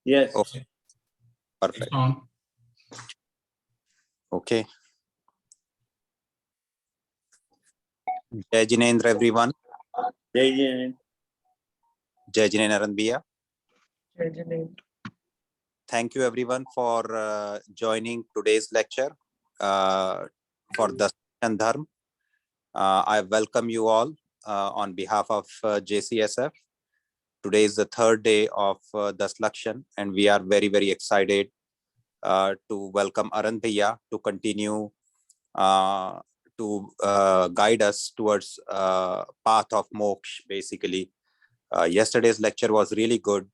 Yes. Okay. Perfect. It's on. Okay. Jai Jinendra, everyone. Jai Jinendra. Jai Jinendra Arand Bhaiya. Jai Jinendra. Thank you, everyone, for joining today's lecture for Daslakshan Dharma. I welcome you all on behalf of JCSF. Today is the third day of Daslakshan, and we are very, very excited to welcome Arand Bhaiya to continue to guide us towards path of moksha, basically. Yesterday's lecture was really good.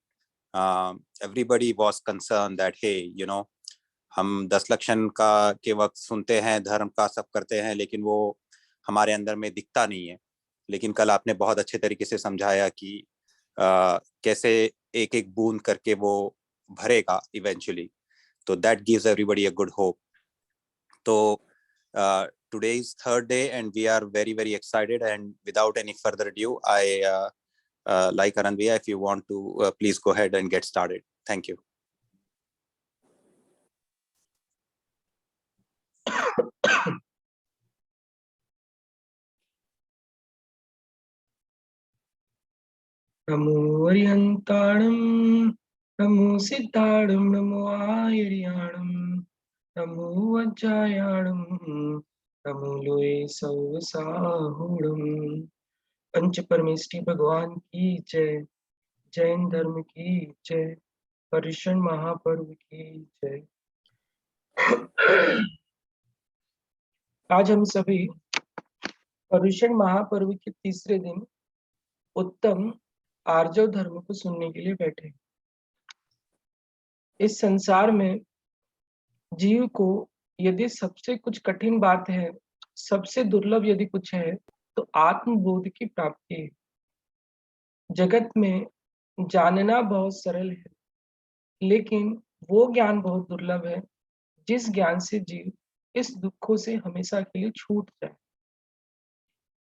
Everybody was concerned that, hey, you know, हम 10 लक्षण का के वक्त सुनते हैं, धर्म का सब करते हैं, लेकिन वो हमारे अंदर में दिखता नहीं है. लेकिन कल आपने बहुत अच्छे तरीके से समझाया कि कैसे एक एक बूंद करके वो भरेगा इवेंचुअली. तो that gives everybody a good hope. So today is third day and we are very, very excited, and without any further ado, I like Arand Bhaiya, if you want to please go ahead and get started. Thank you. नमो अर्यन्ताणं नमो सिद्धाणं नमो आयर्याणं नमो वज्रायाणं नमो लोये सौसाहुणं. पंच परमेष्टि भगवान की जय. जैन धर्म की जय. पर्युषण महापर्व की जय. आज हम सभी पर्युषण महापर्व के तीसरे दिन उत्तम आर्जव धर्म को सुनने के लिए बैठे. इस संसार में जीव को यदि सबसे कुछ कठिन बात है, सबसे दुर्लभ यदि कुछ है, तो आत्मबोध की प्राप्ति है. जगत में जानना बहुत सरल है, लेकिन वो ज्ञान बहुत दुर्लभ है जिस ज्ञान से जीव इस दुखों से हमेशा के लिए छूट जाए.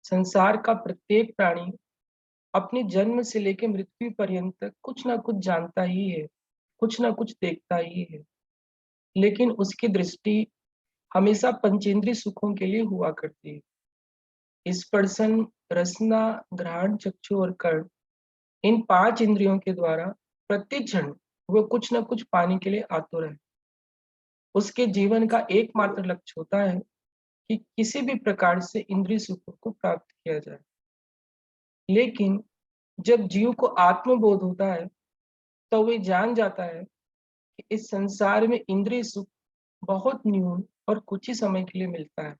संसार का प्रत्येक प्राणी अपने जन्म से लेकर मृत्यु पर्यंत तक कुछ ना कुछ जानता ही है, कुछ ना कुछ देखता ही है, लेकिन उसकी दृष्टि हमेशा पंचेंद्रिय सुखों के लिए हुआ करती है. स्पर्शन, रसना, घ्राण, चक्षु और कर्ण, इन 5 इंद्रियों के द्वारा प्रति क्षण वो कुछ ना कुछ पाने के लिए आतुर है. उसके जीवन का एकमात्र लक्ष्य होता है कि किसी भी प्रकार से इंद्रिय सुखों को प्राप्त किया जाए. लेकिन जब जीव को आत्मबोध होता है तो वह जान जाता है कि इस संसार में इंद्रिय सुख बहुत न्यून और कुछ ही समय के लिए मिलता है.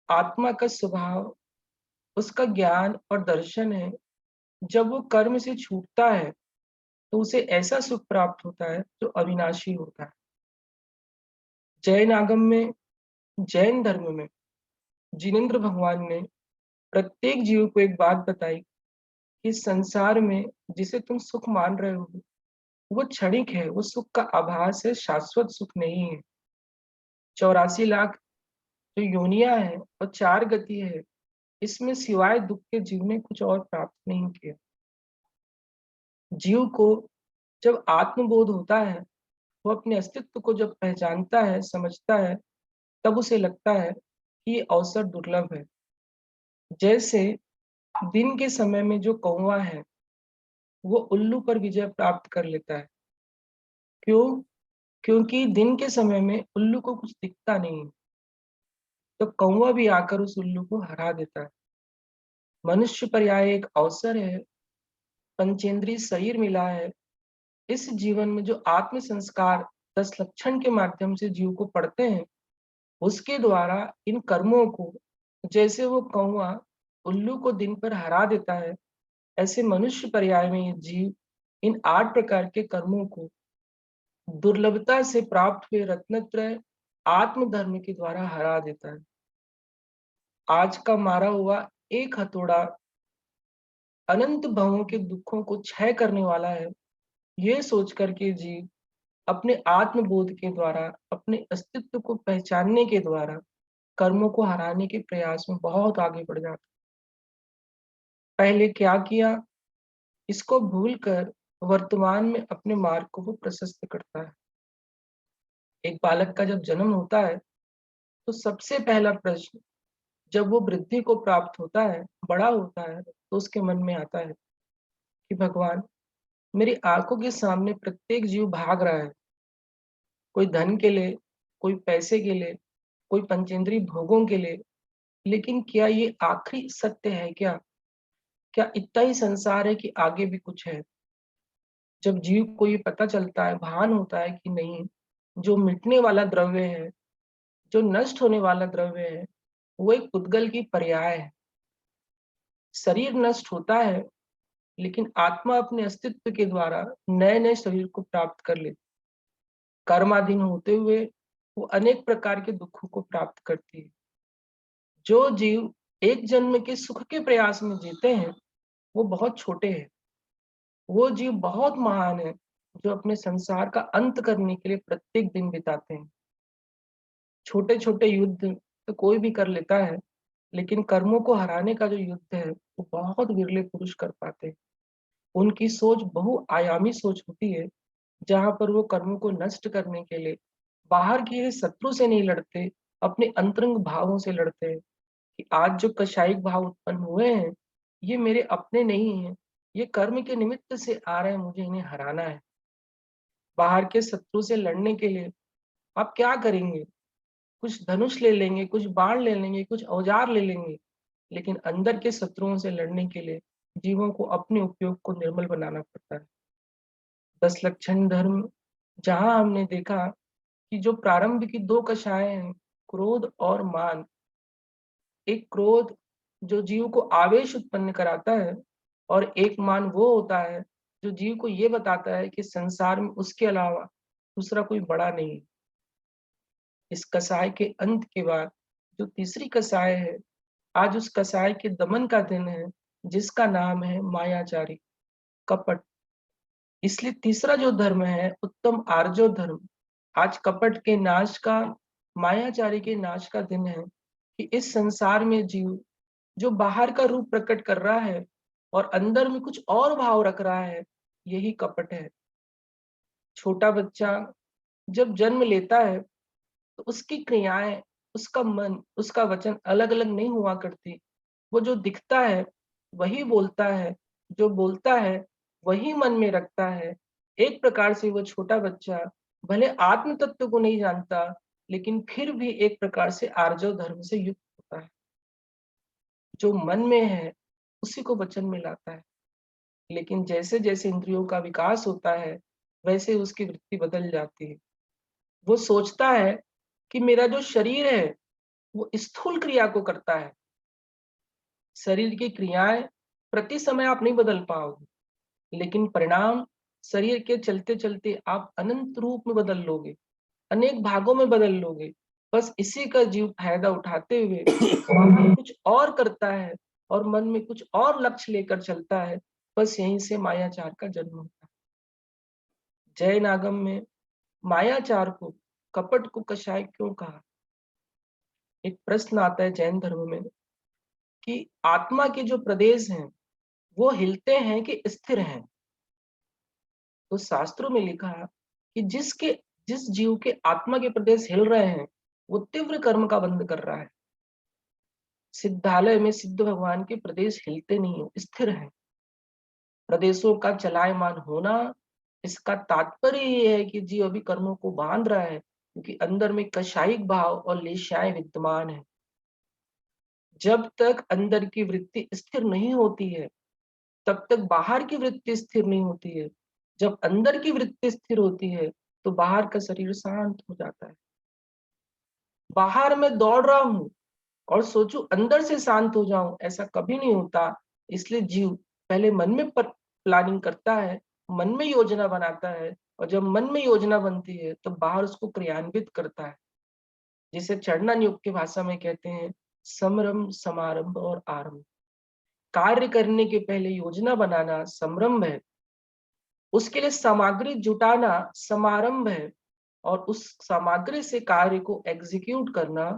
आत्मा का स्वभाव, उसका ज्ञान और दर्शन है. जब वो कर्म से छूटता है तो उसे ऐसा सुख प्राप्त होता है जो अविनाशी होता है. जैन आगम में, जैन धर्म में जिनेंद्र भगवान ने प्रत्येक जीव को एक बात बताई कि संसार में जिसे तुम सुख मान रहे हो वो क्षणिक है, वो सुख का आभास है, शाश्वत सुख नहीं है. 84 लाख जो योनियां है और 4 गति है, इसमें सिवाय दुख के जीव ने कुछ और प्राप्त नहीं किया. जीव को जब आत्मबोध होता है, वो अपने अस्तित्व को जब पहचानता है, समझता है, तब उसे लगता है कि ये अवसर दुर्लभ है. जैसे दिन के समय में जो कौवा है वो उल्लू पर विजय प्राप्त कर लेता है. क्यों? क्योंकि दिन के समय में उल्लू को कुछ दिखता नहीं, तो कौवा भी आकर उस उल्लू को हरा देता है. मनुष्य पर यह एक अवसर है, पंचेंद्रिय शरीर मिला है. इस जीवन में जो आत्म संस्कार 10 लक्षण के माध्यम से जीव को पढ़ते हैं, उसके द्वारा इन कर्मों को, जैसे वो कौवा उल्लू को दिन पर हरा देता है, ऐसे मनुष्य पर्याय में ये जीव इन 8 प्रकार के कर्मों को दुर्लभता से प्राप्त हुए रत्नत्रय आत्मधर्म के द्वारा हरा देता है. आज का मारा हुआ एक हथौड़ा अनंत भवों के दुखों को क्षय करने वाला है, ये सोच करके जीव अपने आत्मबोध के द्वारा, अपने अस्तित्व को पहचानने के द्वारा कर्मों को हराने के प्रयास में बहुत आगे बढ़ जाता. पहले क्या किया? इसको भूलकर वर्तमान में अपने मार्ग को वो प्रशस्त करता है। एक बालक का जब जन्म होता है तो सबसे पहला प्रश्न जब वो वृद्धि को प्राप्त होता है, बड़ा होता है, तो उसके मन में आता है कि भगवान, मेरी आंखों के सामने प्रत्येक जीव भाग रहा है, कोई धन के लिए, कोई पैसे के लिए, कोई पंचेंद्रिय भोगों के लिए, लेकिन क्या ये आखिरी सत्य है क्या? क्या इतना ही संसार है कि आगे भी कुछ है? जब जीव को ये पता चलता है, भान होता है कि नहीं, जो मिटने वाला द्रव्य है, जो नष्ट होने वाला द्रव्य है, वो एक पुद्गल की पर्याय है। शरीर नष्ट होता है, लेकिन आत्मा अपने अस्तित्व के द्वारा नए नए शरीर को प्राप्त कर लेती। कर्माधीन होते हुए वो अनेक प्रकार के दुखों को प्राप्त करती है। जो जीव एक जन्म के सुख के प्रयास में जीते हैं, वो बहुत छोटे हैं। वो जीव बहुत महान है, जो अपने संसार का अंत करने के लिए प्रत्येक दिन बिताते हैं। छोटे छोटे युद्ध तो कोई भी कर लेता है, लेकिन कर्मों को हराने का जो युद्ध है, वो बहुत विरले पुरुष कर पाते हैं। उनकी सोच बहुआयामी सोच होती है, जहां पर वो कर्मों को नष्ट करने के लिए बाहर के शत्रु से नहीं लड़ते, अपने अंतरंग भावों से लड़ते हैं कि आज जो कषायिक भाव उत्पन्न हुए हैं, ये मेरे अपने नहीं हैं, ये कर्म के निमित्त से आ रहे हैं, मुझे इन्हें हराना है। बाहर के शत्रु से लड़ने के लिए आप क्या करेंगे? कुछ धनुष ले लेंगे, कुछ बाण ले लेंगे, कुछ औजार ले लेंगे, लेकिन अंदर के शत्रुओं से लड़ने के लिए जीवों को अपने उपयोग को निर्मल बनाना पड़ता है। 10 लक्षण धर्म, जहां हमने देखा कि जो प्रारंभ की 2 कषायें हैं, क्रोध और मान। एक क्रोध जो जीव को आवेश उत्पन्न कराता है, और एक मान वो होता है जो जीव को ये बताता है कि संसार में उसके अलावा दूसरा कोई बड़ा नहीं है। इस कसाय के अंत के बाद जो तीसरी कसाय है, आज उस कसाय के दमन का दिन है, जिसका नाम है मायाचारी, कपट। इसलिए तीसरा जो धर्म है, उत्तम आर्जो धर्म, आज कपट के नाश का, मायाचारी के नाश का दिन है कि इस संसार में जीव जो बाहर का रूप प्रकट कर रहा है और अंदर में कुछ और भाव रख रहा है, यही कपट है। छोटा बच्चा जब जन्म लेता है तो उसकी क्रियाएं, उसका मन, उसका वचन अलग अलग नहीं हुआ करती। वो जो दिखता है वही बोलता है, जो बोलता है वही मन में रखता है। एक प्रकार से वो छोटा बच्चा भले आत्म तत्व को नहीं जानता, लेकिन फिर भी एक प्रकार से आर्जव धर्म से युक्त होता है। जो मन में है उसी को वचन में लाता है, लेकिन जैसे जैसे इंद्रियों का विकास होता है, वैसे उसकी वृत्ति बदल जाती है। वो सोचता है कि मेरा जो शरीर है वो स्थूल क्रिया को करता है। शरीर की क्रियाएं प्रति समय आप नहीं बदल पाओगे, लेकिन परिणाम शरीर के चलते चलते आप अनंत रूप में बदल लोगे, अनेक भागों में बदल लोगे। बस इसी का जीव फायदा उठाते हुए बाहर कुछ और करता है और मन में कुछ और लक्ष्य लेकर चलता है। बस यहीं से मायाचार का जन्म होता है। जैन आगम में मायाचार को, कपट को कषाय क्यों कहा? एक प्रश्न आता है जैन धर्म में कि आत्मा के जो प्रदेश हैं वो हिलते हैं कि स्थिर हैं? तो शास्त्रों में लिखा कि जिस जीव के आत्मा के प्रदेश हिल रहे हैं, वो तीव्र कर्म का बंध कर रहा है। सिद्धालय में सिद्ध भगवान के प्रदेश हिलते नहीं है, स्थिर है। प्रदेशों का चलायमान होना, इसका तात्पर्य ये है कि जीव अभी कर्मों को बांध रहा है, क्योंकि अंदर में कषायिक भाव और लेशाएं विद्यमान है। जब तक अंदर की वृत्ति स्थिर नहीं होती है, तब तक बाहर की वृत्ति स्थिर नहीं होती है। जब अंदर की वृत्ति स्थिर होती है, तो बाहर का शरीर शांत हो जाता है। बाहर मैं दौड़ रहा हूँ और सोचूं अंदर से शांत हो जाऊं, ऐसा कभी नहीं होता। इसलिए जीव पहले मन में प्लानिंग करता है, मन में योजना बनाता है, और जब मन में योजना बनती है तो बाहर उसको क्रियान्वित करता है, जिसे चरणन योग की भाषा में कहते हैं समरम, समारंभ और आरंभ। कार्य करने के पहले योजना बनाना संरंभ है, उसके लिए सामग्री जुटाना समारंभ है, और उस सामग्री से कार्य को एग्जीक्यूट करना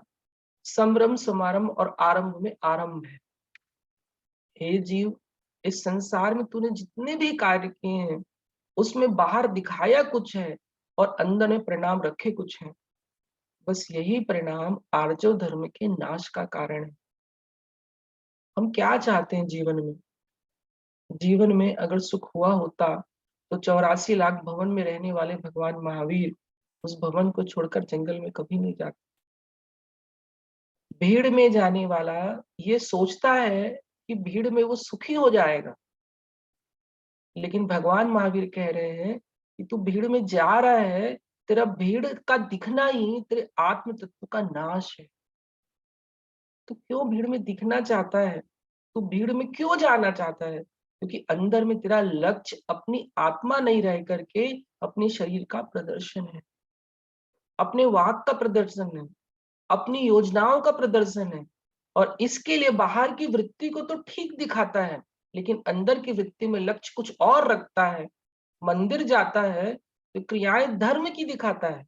संभ्रम, समारंभ और आरंभ में आरंभ है। हे जीव, इस संसार में तूने जितने भी कार्य किए हैं उसमें बाहर दिखाया कुछ है और अंदर में परिणाम रखे कुछ हैं। बस यही परिणाम आर्जव धर्म के नाश का कारण है। हम क्या चाहते हैं जीवन में? जीवन में अगर सुख हुआ होता तो 84 लाख भवन में रहने वाले भगवान महावीर उस भवन को छोड़कर जंगल में कभी नहीं जाते। भीड़ में जाने वाला ये सोचता है कि भीड़ में वो सुखी हो जाएगा, लेकिन भगवान महावीर कह रहे हैं कि तू भीड़ में जा रहा है, तेरा भीड़ का दिखना ही तेरे आत्म तत्व का नाश है। तू क्यों भीड़ में दिखना चाहता है? तू भीड़ में क्यों जाना चाहता है? क्योंकि अंदर में तेरा लक्ष्य अपनी आत्मा नहीं रह करके अपने शरीर का प्रदर्शन है, अपने वाक का प्रदर्शन है, अपनी योजनाओं का प्रदर्शन है। और इसके लिए बाहर की वृत्ति को तो ठीक दिखाता है, लेकिन अंदर की वृत्ति में लक्ष्य कुछ और रखता है। मंदिर जाता है तो क्रियाएं धर्म की दिखाता है,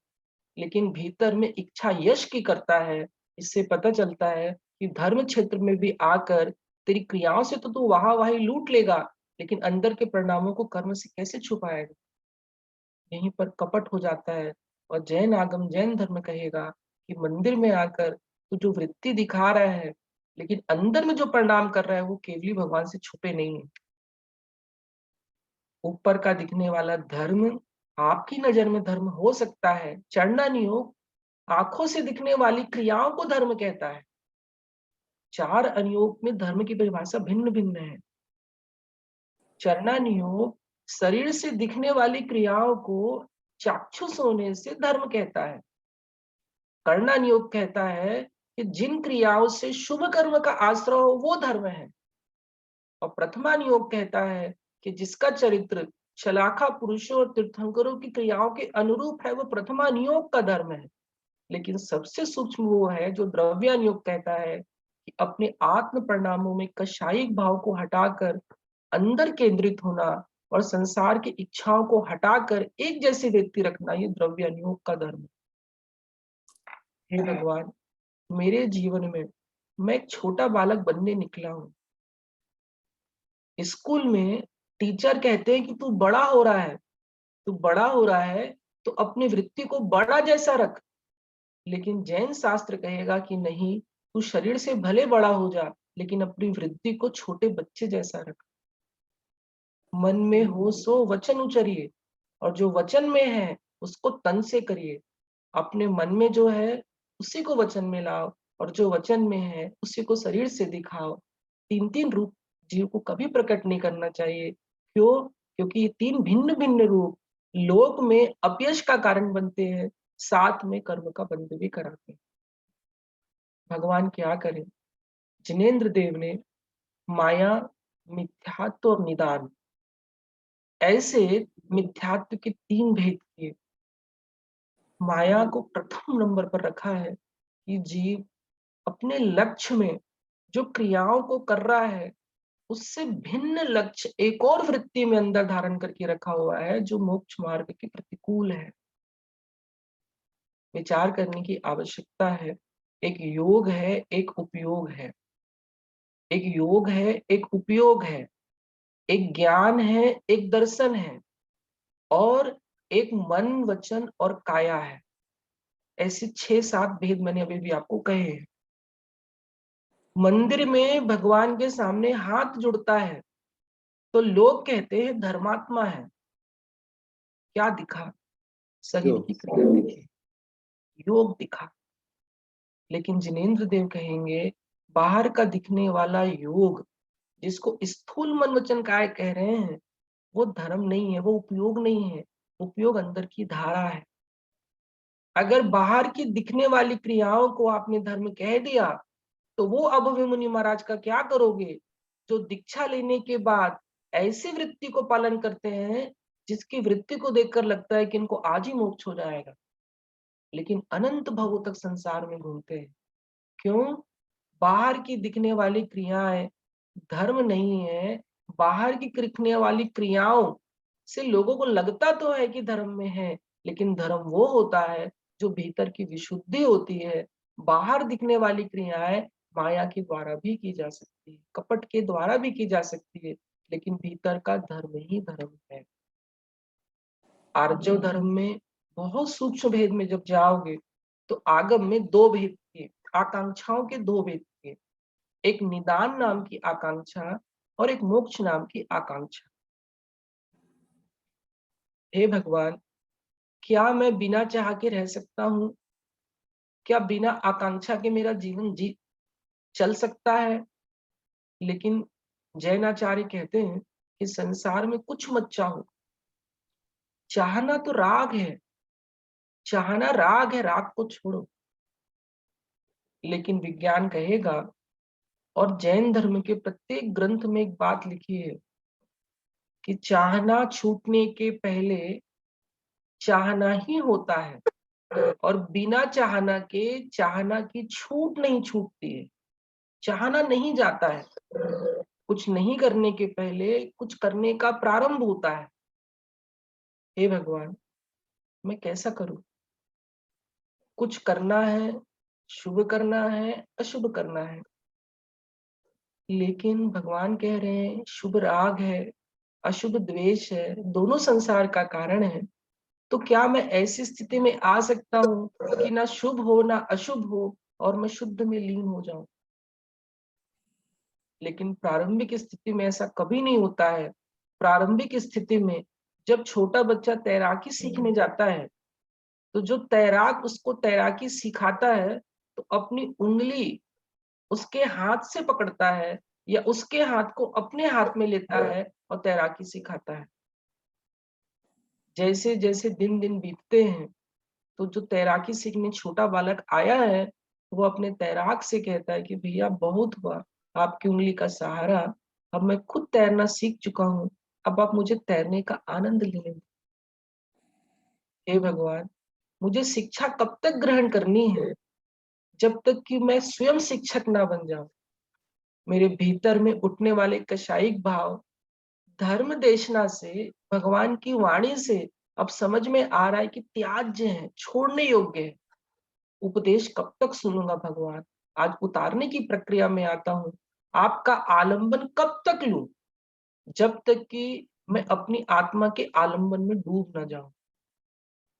लेकिन भीतर में इच्छा यश की करता है। इससे पता चलता है कि धर्म क्षेत्र में भी आकर तेरी क्रियाओं से तो तू वाही लूट लेगा, लेकिन अंदर के परिणामों को कर्म से कैसे छुपाएगा? यहीं पर कपट हो जाता है। और जैन आगम जैन धर्म कहेगा कि मंदिर में आकर तू जो वृत्ति दिखा रहा है, लेकिन अंदर में जो परिणाम कर रहा है वो केवली भगवान से छुपे नहीं है। ऊपर का दिखने वाला धर्म आपकी नजर में धर्म हो सकता है, चढ़ना नहीं हो। आंखों से दिखने वाली क्रियाओं को धर्म कहता है। 4 अनुयोग में धर्म की परिभाषा भिन्न भिन्न है। चरना नियोग शरीर से दिखने वाली क्रियाओं को चाक्षुष होने से धर्म कहता है। करना नियोग कहता है कि जिन क्रियाओं से शुभ कर्म का आश्रय हो वो धर्म है। और प्रथमा नियोग कहता है कि जिसका चरित्र शलाखा पुरुषों और तीर्थंकरों की क्रियाओं के अनुरूप है वो प्रथमा नियोग का धर्म है। लेकिन सबसे सूक्ष्म वो है जो द्रव्यानुयोग कहता है कि अपने आत्म परिणामों में कषायिक भाव को हटाकर अंदर केंद्रित होना और संसार की इच्छाओं को हटाकर एक जैसी वृत्ति रखना, ये द्रव्यानुयोग का धर्म है। हे भगवान, मेरे जीवन में मैं एक छोटा बालक बनने निकला हूँ। स्कूल में टीचर कहते हैं कि तू बड़ा हो रहा है, तू बड़ा हो रहा है तो अपनी वृत्ति को बड़ा जैसा रख। लेकिन जैन शास्त्र कहेगा कि नहीं, तू शरीर से भले बड़ा हो जा लेकिन अपनी वृत्ति को छोटे बच्चे जैसा रख। मन में हो सो वचन उचरिए, और जो वचन में है उसको तन से करिए। अपने मन में जो है उसी को वचन में लाओ, और जो वचन में है उसी को शरीर से दिखाओ। 3 रूप जीव को कभी प्रकट नहीं करना चाहिए। क्यों? क्योंकि ये 3 भिन्न भिन्न रूप लोक में अपयश का कारण बनते हैं, साथ में कर्म का बंध भी कराते हैं। भगवान क्या करें? जिनेंद्र देव ने माया, मिथ्यात्व और निदान ऐसे मिथ्यात्व के 3 भेद किए। माया को प्रथम नंबर पर रखा है कि जीव अपने लक्ष्य में जो क्रियाओं को कर रहा है उससे भिन्न लक्ष्य एक और वृत्ति में अंदर धारण करके रखा हुआ है जो मोक्ष मार्ग के प्रतिकूल है। विचार करने की आवश्यकता है। एक योग है, एक उपयोग है। एक योग है, एक उपयोग है। एक ज्ञान है, एक दर्शन है, और एक मन वचन और काया है। ऐसे 6-7 भेद मैंने अभी भी आपको कहे हैं। मंदिर में भगवान के सामने हाथ जुड़ता है तो लोग कहते हैं धर्मात्मा है। क्या दिखा? शरीर की क्रिया दिखी, योग दिखा। लेकिन जिनेंद्र देव कहेंगे बाहर का दिखने वाला योग, जिसको स्थूल मन वचन काय कह रहे हैं, वो धर्म नहीं है, वो उपयोग नहीं है। उपयोग अंदर की धारा है। अगर बाहर की दिखने वाली क्रियाओं को आपने धर्म कह दिया तो वो अभव्य मुनि महाराज का क्या करोगे, जो दीक्षा लेने के बाद ऐसी वृत्ति को पालन करते हैं जिसकी वृत्ति को देखकर लगता है कि इनको आज ही मोक्ष हो जाएगा, लेकिन अनंत भवों तक संसार में घूमते हैं। क्यों? बाहर की दिखने वाली क्रियाएं धर्म नहीं है। बाहर की दिखने वाली क्रियाओं से लोगों को लगता तो है कि धर्म में है, लेकिन धर्म वो होता है जो भीतर की विशुद्धि होती है। बाहर दिखने वाली क्रियाएं माया के द्वारा भी की जा सकती है, कपट के द्वारा भी की जा सकती है, लेकिन भीतर का धर्म ही धर्म है। आर्जव धर्म में बहुत सूक्ष्म भेद में जब जाओगे तो आगम में दो भेद थे, आकांक्षाओं के दो भेद थे, एक निदान नाम की आकांक्षा और एक मोक्ष नाम की आकांक्षा। हे भगवान, क्या मैं बिना चाह के रह सकता हूँ? क्या बिना आकांक्षा के मेरा जीवन चल सकता है? लेकिन जैनाचार्य कहते हैं कि संसार में कुछ मत चाहो, चाहना तो राग है, चाहना राग है, राग को छोड़ो। लेकिन विज्ञान कहेगा, और जैन धर्म के प्रत्येक ग्रंथ में एक बात लिखी है कि चाहना छूटने के पहले चाहना ही होता है, और बिना चाहना के चाहना की छूट नहीं छूटती है, चाहना नहीं जाता है। कुछ नहीं करने के पहले कुछ करने का प्रारंभ होता है। हे भगवान, मैं कैसा करूं? कुछ करना है, शुभ करना है, अशुभ करना है, लेकिन भगवान कह रहे हैं शुभ राग है, अशुभ द्वेष है, दोनों संसार का कारण है। तो क्या मैं ऐसी स्थिति में आ सकता हूँ कि ना शुभ हो ना अशुभ हो और मैं शुद्ध में लीन हो जाऊं? लेकिन प्रारंभिक स्थिति में ऐसा कभी नहीं होता है। प्रारंभिक स्थिति में जब छोटा बच्चा तैराकी सीखने जाता है, तो जो तैराक उसको तैराकी सिखाता है तो अपनी उंगली उसके हाथ से पकड़ता है या उसके हाथ को अपने हाथ में लेता है और तैराकी सिखाता है। जैसे जैसे दिन दिन बीतते हैं, तो जो तैराकी सीखने छोटा बालक आया है, वो अपने तैराक से कहता है कि भैया बहुत हुआ आपकी उंगली का सहारा, अब मैं खुद तैरना सीख चुका हूँ, अब आप मुझे तैरने का आनंद लेने दो। हे भगवान, मुझे शिक्षा कब तक ग्रहण करनी है? जब तक कि मैं स्वयं शिक्षक ना बन जाऊं। मेरे भीतर में उठने वाले कषायिक भाव धर्म देशना से, भगवान की वाणी से अब समझ में आ रहा है कि त्याज्य है, छोड़ने योग्य है। उपदेश कब तक सुनूंगा भगवान? आज उतारने की प्रक्रिया में आता हूँ। आपका आलंबन कब तक लूं? जब तक कि मैं अपनी आत्मा के आलंबन में डूब न जाऊं।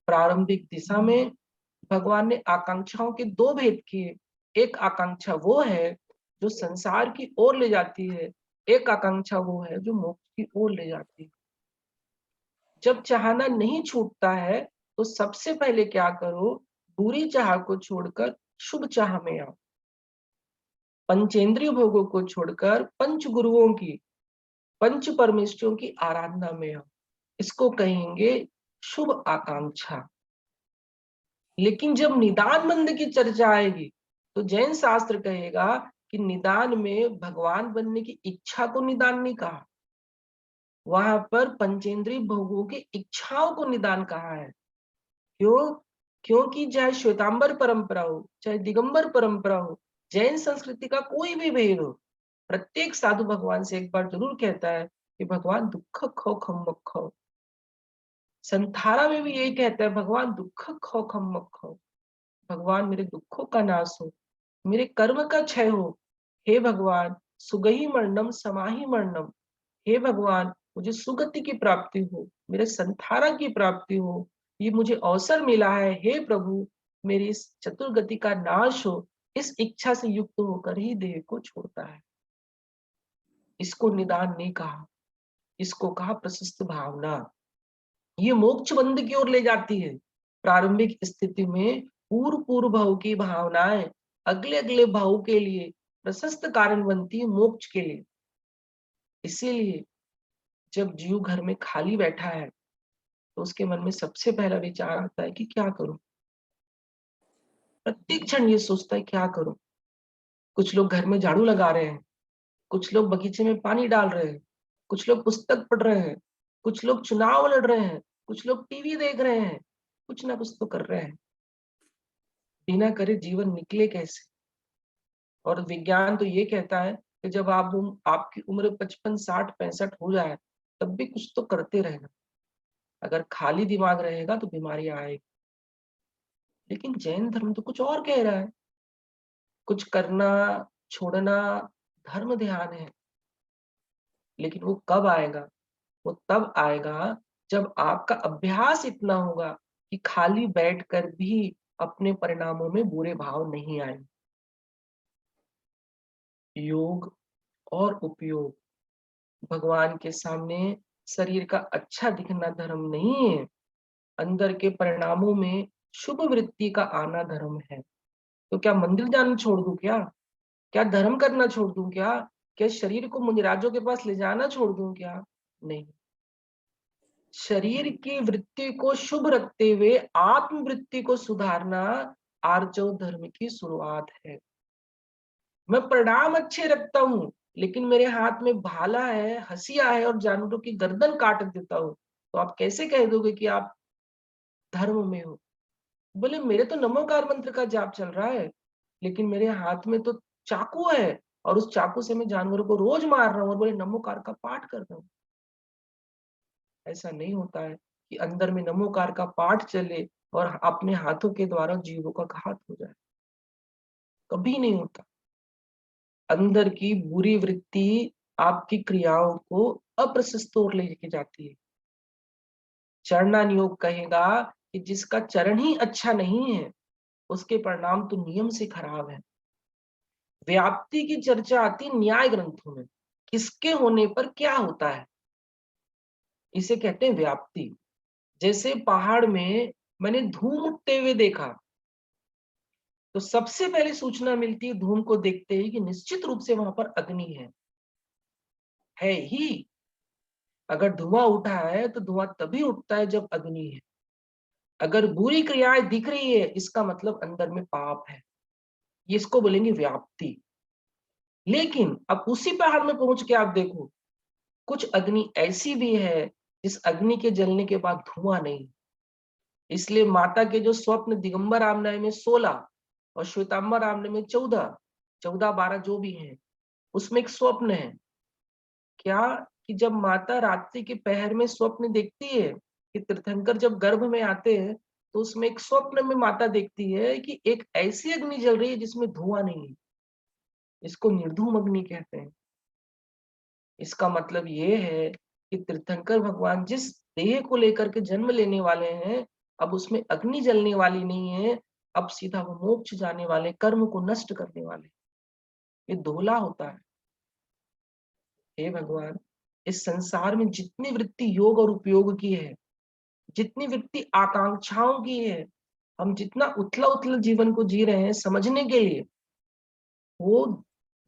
प्रारंभिक दिशा में भगवान ने आकांक्षाओं के दो भेद किए। एक आकांक्षा वो है जो संसार की ओर ले जाती है, एक आकांक्षा वो है जो मोक्ष की ओर ले जाती है। जब चाहना नहीं छूटता है तो सबसे पहले क्या करो? बुरी चाह को छोड़कर शुभ चाह में आओ। पंचेंद्रिय भोगों को छोड़कर पंच गुरुओं की, पंच परमेश्वरों की आराधना में आओ। इसको कहेंगे शुभ आकांक्षा। लेकिन जब निदान मंद की चर्चा आएगी तो जैन शास्त्र कहेगा कि निदान में भगवान बनने की इच्छा को निदान नहीं कहा, वहां पर पंचेंद्रिय भोगों की इच्छाओं को निदान कहा है। क्यों? क्योंकि चाहे श्वेतांबर परंपरा हो, चाहे दिगंबर परंपरा हो, जैन संस्कृति का कोई भी भेद हो, प्रत्येक साधु भगवान से एक बार जरूर कहता है कि भगवान दुख खो खम मत खो। संथारा में भी यही कहता है, भगवान दुख खो खम मत खो। भगवान मेरे दुखों का नाश हो, मेरे कर्म का क्षय हो। हे भगवान, सुगहि मरणम समाहि मरणम। हे भगवान, मुझे सुगति की प्राप्ति हो, मेरे संथारा की प्राप्ति हो। ये मुझे अवसर मिला है, हे प्रभु मेरी इस चतुर्गति का नाश हो। इस इच्छा से युक्त होकर ही देह को छोड़ता है। इसको निदान नहीं कहा, इसको कहा प्रशस्त भावना। ये मोक्ष बंद की ओर ले जाती है। प्रारंभिक स्थिति में पूर्व पूर्व भाव की भावनाएं अगले अगले भाव के लिए प्रशस्त कारण बनती है मोक्ष के लिए। इसीलिए जब जीव घर में खाली बैठा है तो उसके मन में सबसे पहला विचार आता है कि क्या करूं। प्रत्येक क्षण ये सोचता है क्या करूं। कुछ लोग घर में झाड़ू लगा रहे हैं, कुछ लोग बगीचे में पानी डाल रहे हैं, कुछ लोग पुस्तक पढ़ रहे हैं, कुछ लोग चुनाव लड़ रहे हैं, कुछ लोग टीवी देख रहे हैं, कुछ ना कुछ तो कर रहे हैं। बिना करे जीवन निकले कैसे? और विज्ञान तो ये कहता है कि जब आपकी उम्र 55, 60, 65 हो जाए तब भी कुछ तो करते रहना। अगर खाली दिमाग रहेगा तो बीमारियां आएगी। लेकिन जैन धर्म तो कुछ और कह रहा है। कुछ करना, छोड़ना धर्म ध्यान है। लेकिन वो कब आएगा? वो तब आएगा जब आपका अभ्यास इतना होगा कि खाली बैठकर भी अपने परिणामों में बुरे भाव नहीं आए। योग और उपयोग भगवान के सामने शरीर का अच्छा दिखना धर्म नहीं है, अंदर के परिणामों में शुभ वृत्ति का आना धर्म है। तो क्या मंदिर जाना छोड़ दूं क्या? क्या धर्म करना छोड़ दूं क्या? क्या शरीर को मुनिराजों के पास ले जाना छोड़ दूं क्या? नहीं। शरीर की वृत्ति को शुभ रखते हुए आत्म वृत्ति को सुधारना आर्जव धर्म की शुरुआत है। मैं परिणाम अच्छे रखता हूँ, लेकिन मेरे हाथ में भाला है, हंसिया है और जानवरों की गर्दन काट देता हूँ, तो आप कैसे कह दोगे कि आप धर्म में हो? बोले मेरे तो नमोकार मंत्र का जाप चल रहा है, लेकिन मेरे हाथ में तो चाकू है और उस चाकू से मैं जानवरों को रोज मार रहा हूँ और बोले नमोकार का पाठ कर रहा हूँ। ऐसा नहीं होता है कि अंदर में नमोकार का पाठ चले और अपने हाथों के द्वारा जीवों का घात हो जाए। कभी नहीं होता। अंदर की बुरी वृत्ति आपकी क्रियाओं को अप्रशस्त ओर लेके जाती है। चरणान योग कहेगा कि जिसका चरण ही अच्छा नहीं है, उसके परिणाम तो नियम से खराब है। व्याप्ति की चर्चा आती न्याय ग्रंथों में, किसके होने पर क्या होता है, इसे कहते हैं व्याप्ति। जैसे पहाड़ में मैंने धूम उठते हुए देखा, तो सबसे पहले सूचना मिलती है धूम को देखते ही कि निश्चित रूप से वहां पर अग्नि है ही। अगर धुआं उठा है तो धुआं तभी उठता है जब अग्नि है। अगर बुरी क्रियाएं दिख रही है, इसका मतलब अंदर में पाप है। ये इसको बोलेंगे व्याप्ति। लेकिन अब उसी पहाड़ में पहुंच के आप देखो, कुछ अग्नि ऐसी भी है जिस अग्नि के जलने के बाद धुआं नहीं। इसलिए माता के जो स्वप्न दिगंबर रामनय में 16 और श्वेतांबर रामनय में 14, 14-12 जो भी हैं, उसमें एक स्वप्न है क्या कि जब माता रात्रि के पहर में स्वप्न देखती है कि तीर्थंकर जब गर्भ में आते हैं, तो उसमें एक स्वप्न में माता देखती है कि एक ऐसी अग्नि जल रही है जिसमें धुआं नहीं है। इसको निर्धूम अग्नि कहते हैं। इसका मतलब ये है कि तीर्थंकर भगवान जिस देह को लेकर के जन्म लेने वाले हैं, अब उसमें अग्नि जलने वाली नहीं है, अब सीधा वो मोक्ष जाने वाले, कर्म को नष्ट करने वाले। ये दोहला होता है। हे भगवान, इस संसार में जितनी वृत्ति योग और उपयोग की है, जितनी वृत्ति आकांक्षाओं की है, हम जितना उथला उथला जीवन को जी रहे हैं समझने के लिए, वो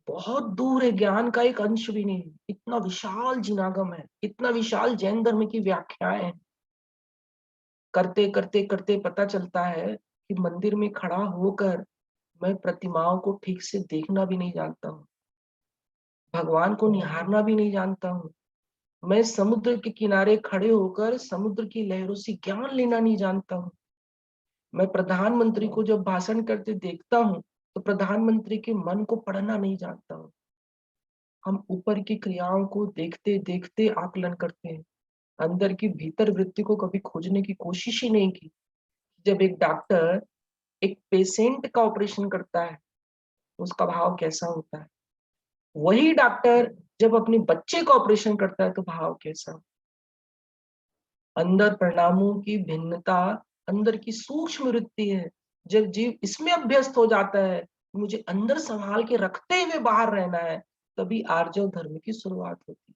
बहुत दूर है, ज्ञान का एक अंश भी नहीं। इतना विशाल जिनागम है, इतना विशाल जैन धर्म की व्याख्याएं हैं। करते करते करते पता चलता है कि मंदिर में खड़ा होकर मैं प्रतिमाओं को ठीक से देखना भी नहीं जानता हूँ, भगवान को निहारना भी नहीं जानता हूँ। मैं समुद्र के किनारे खड़े होकर समुद्र की लहरों से ज्ञान लेना नहीं जानता हूँ। मैं प्रधानमंत्री को जब भाषण करते देखता हूँ, तो प्रधानमंत्री के मन को पढ़ना नहीं जानता हूँ। हम ऊपर की क्रियाओं को देखते देखते आकलन करते हैं, अंदर की भीतर वृत्ति को कभी खोजने की कोशिश ही नहीं की। जब एक डॉक्टर एक पेशेंट का ऑपरेशन करता है, उसका भाव कैसा होता है, वही डॉक्टर जब अपने बच्चे का ऑपरेशन करता है तो भाव कैसा। अंदर परिणामों की भिन्नता अंदर की सूक्ष्म वृत्ति है। जब जीव इसमें अभ्यस्त हो जाता है, मुझे अंदर संभाल के रखते हुए बाहर रहना है, तभी आर्जव धर्म की शुरुआत होती है।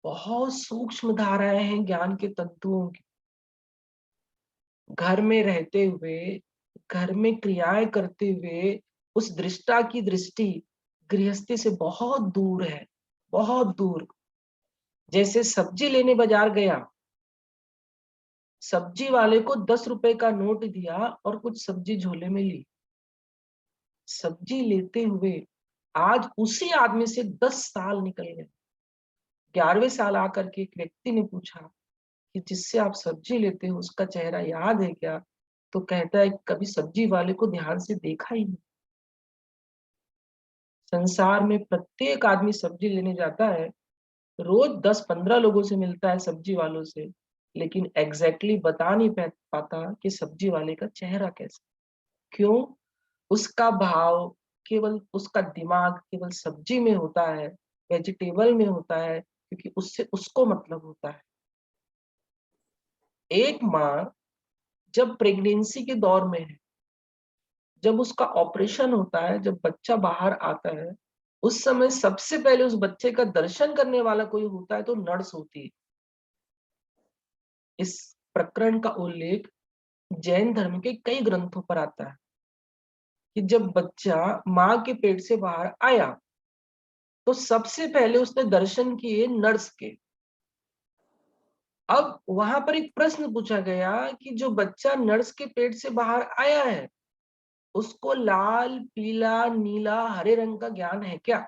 बहुत सूक्ष्म धाराएं हैं ज्ञान के तत्वों की। घर में रहते हुए, घर में क्रियाएं करते हुए उस दृष्टा की दृष्टि गृहस्थी से बहुत दूर है, बहुत दूर। जैसे सब्जी लेने बाजार गया, सब्जी वाले को 10 रुपए का नोट दिया और कुछ सब्जी झोले में ली। सब्जी लेते हुए आज उसी आदमी से 10 साल निकल गए। 11वें साल आकर के एक व्यक्ति ने पूछा कि जिससे आप सब्जी लेते हो उसका चेहरा याद है क्या? तो कहता है कभी सब्जी वाले को ध्यान से देखा ही नहीं। संसार में प्रत्येक आदमी सब्जी लेने जाता है, रोज 10-15 लोगों से मिलता है सब्जी वालों से, लेकिन एग्जैक्टली बता नहीं पाता कि सब्जी वाले का चेहरा कैसा। क्यों? उसका भाव केवल, उसका दिमाग केवल सब्जी में होता है, वेजिटेबल में होता है, क्योंकि उससे उसको मतलब होता है। एक माँ जब प्रेगनेंसी के दौर में है, जब उसका ऑपरेशन होता है, जब बच्चा बाहर आता है, उस समय सबसे पहले उस बच्चे का दर्शन करने वाला कोई होता है तो नर्स होती है। इस प्रकरण का उल्लेख जैन धर्म के कई ग्रंथों पर आता है कि जब बच्चा माँ के पेट से बाहर आया तो सबसे पहले उसने दर्शन किए नर्स के। अब वहां पर एक प्रश्न पूछा गया कि जो बच्चा नर्स के पेट से बाहर आया है, उसको लाल, पीला, नीला, हरे रंग का ज्ञान है क्या?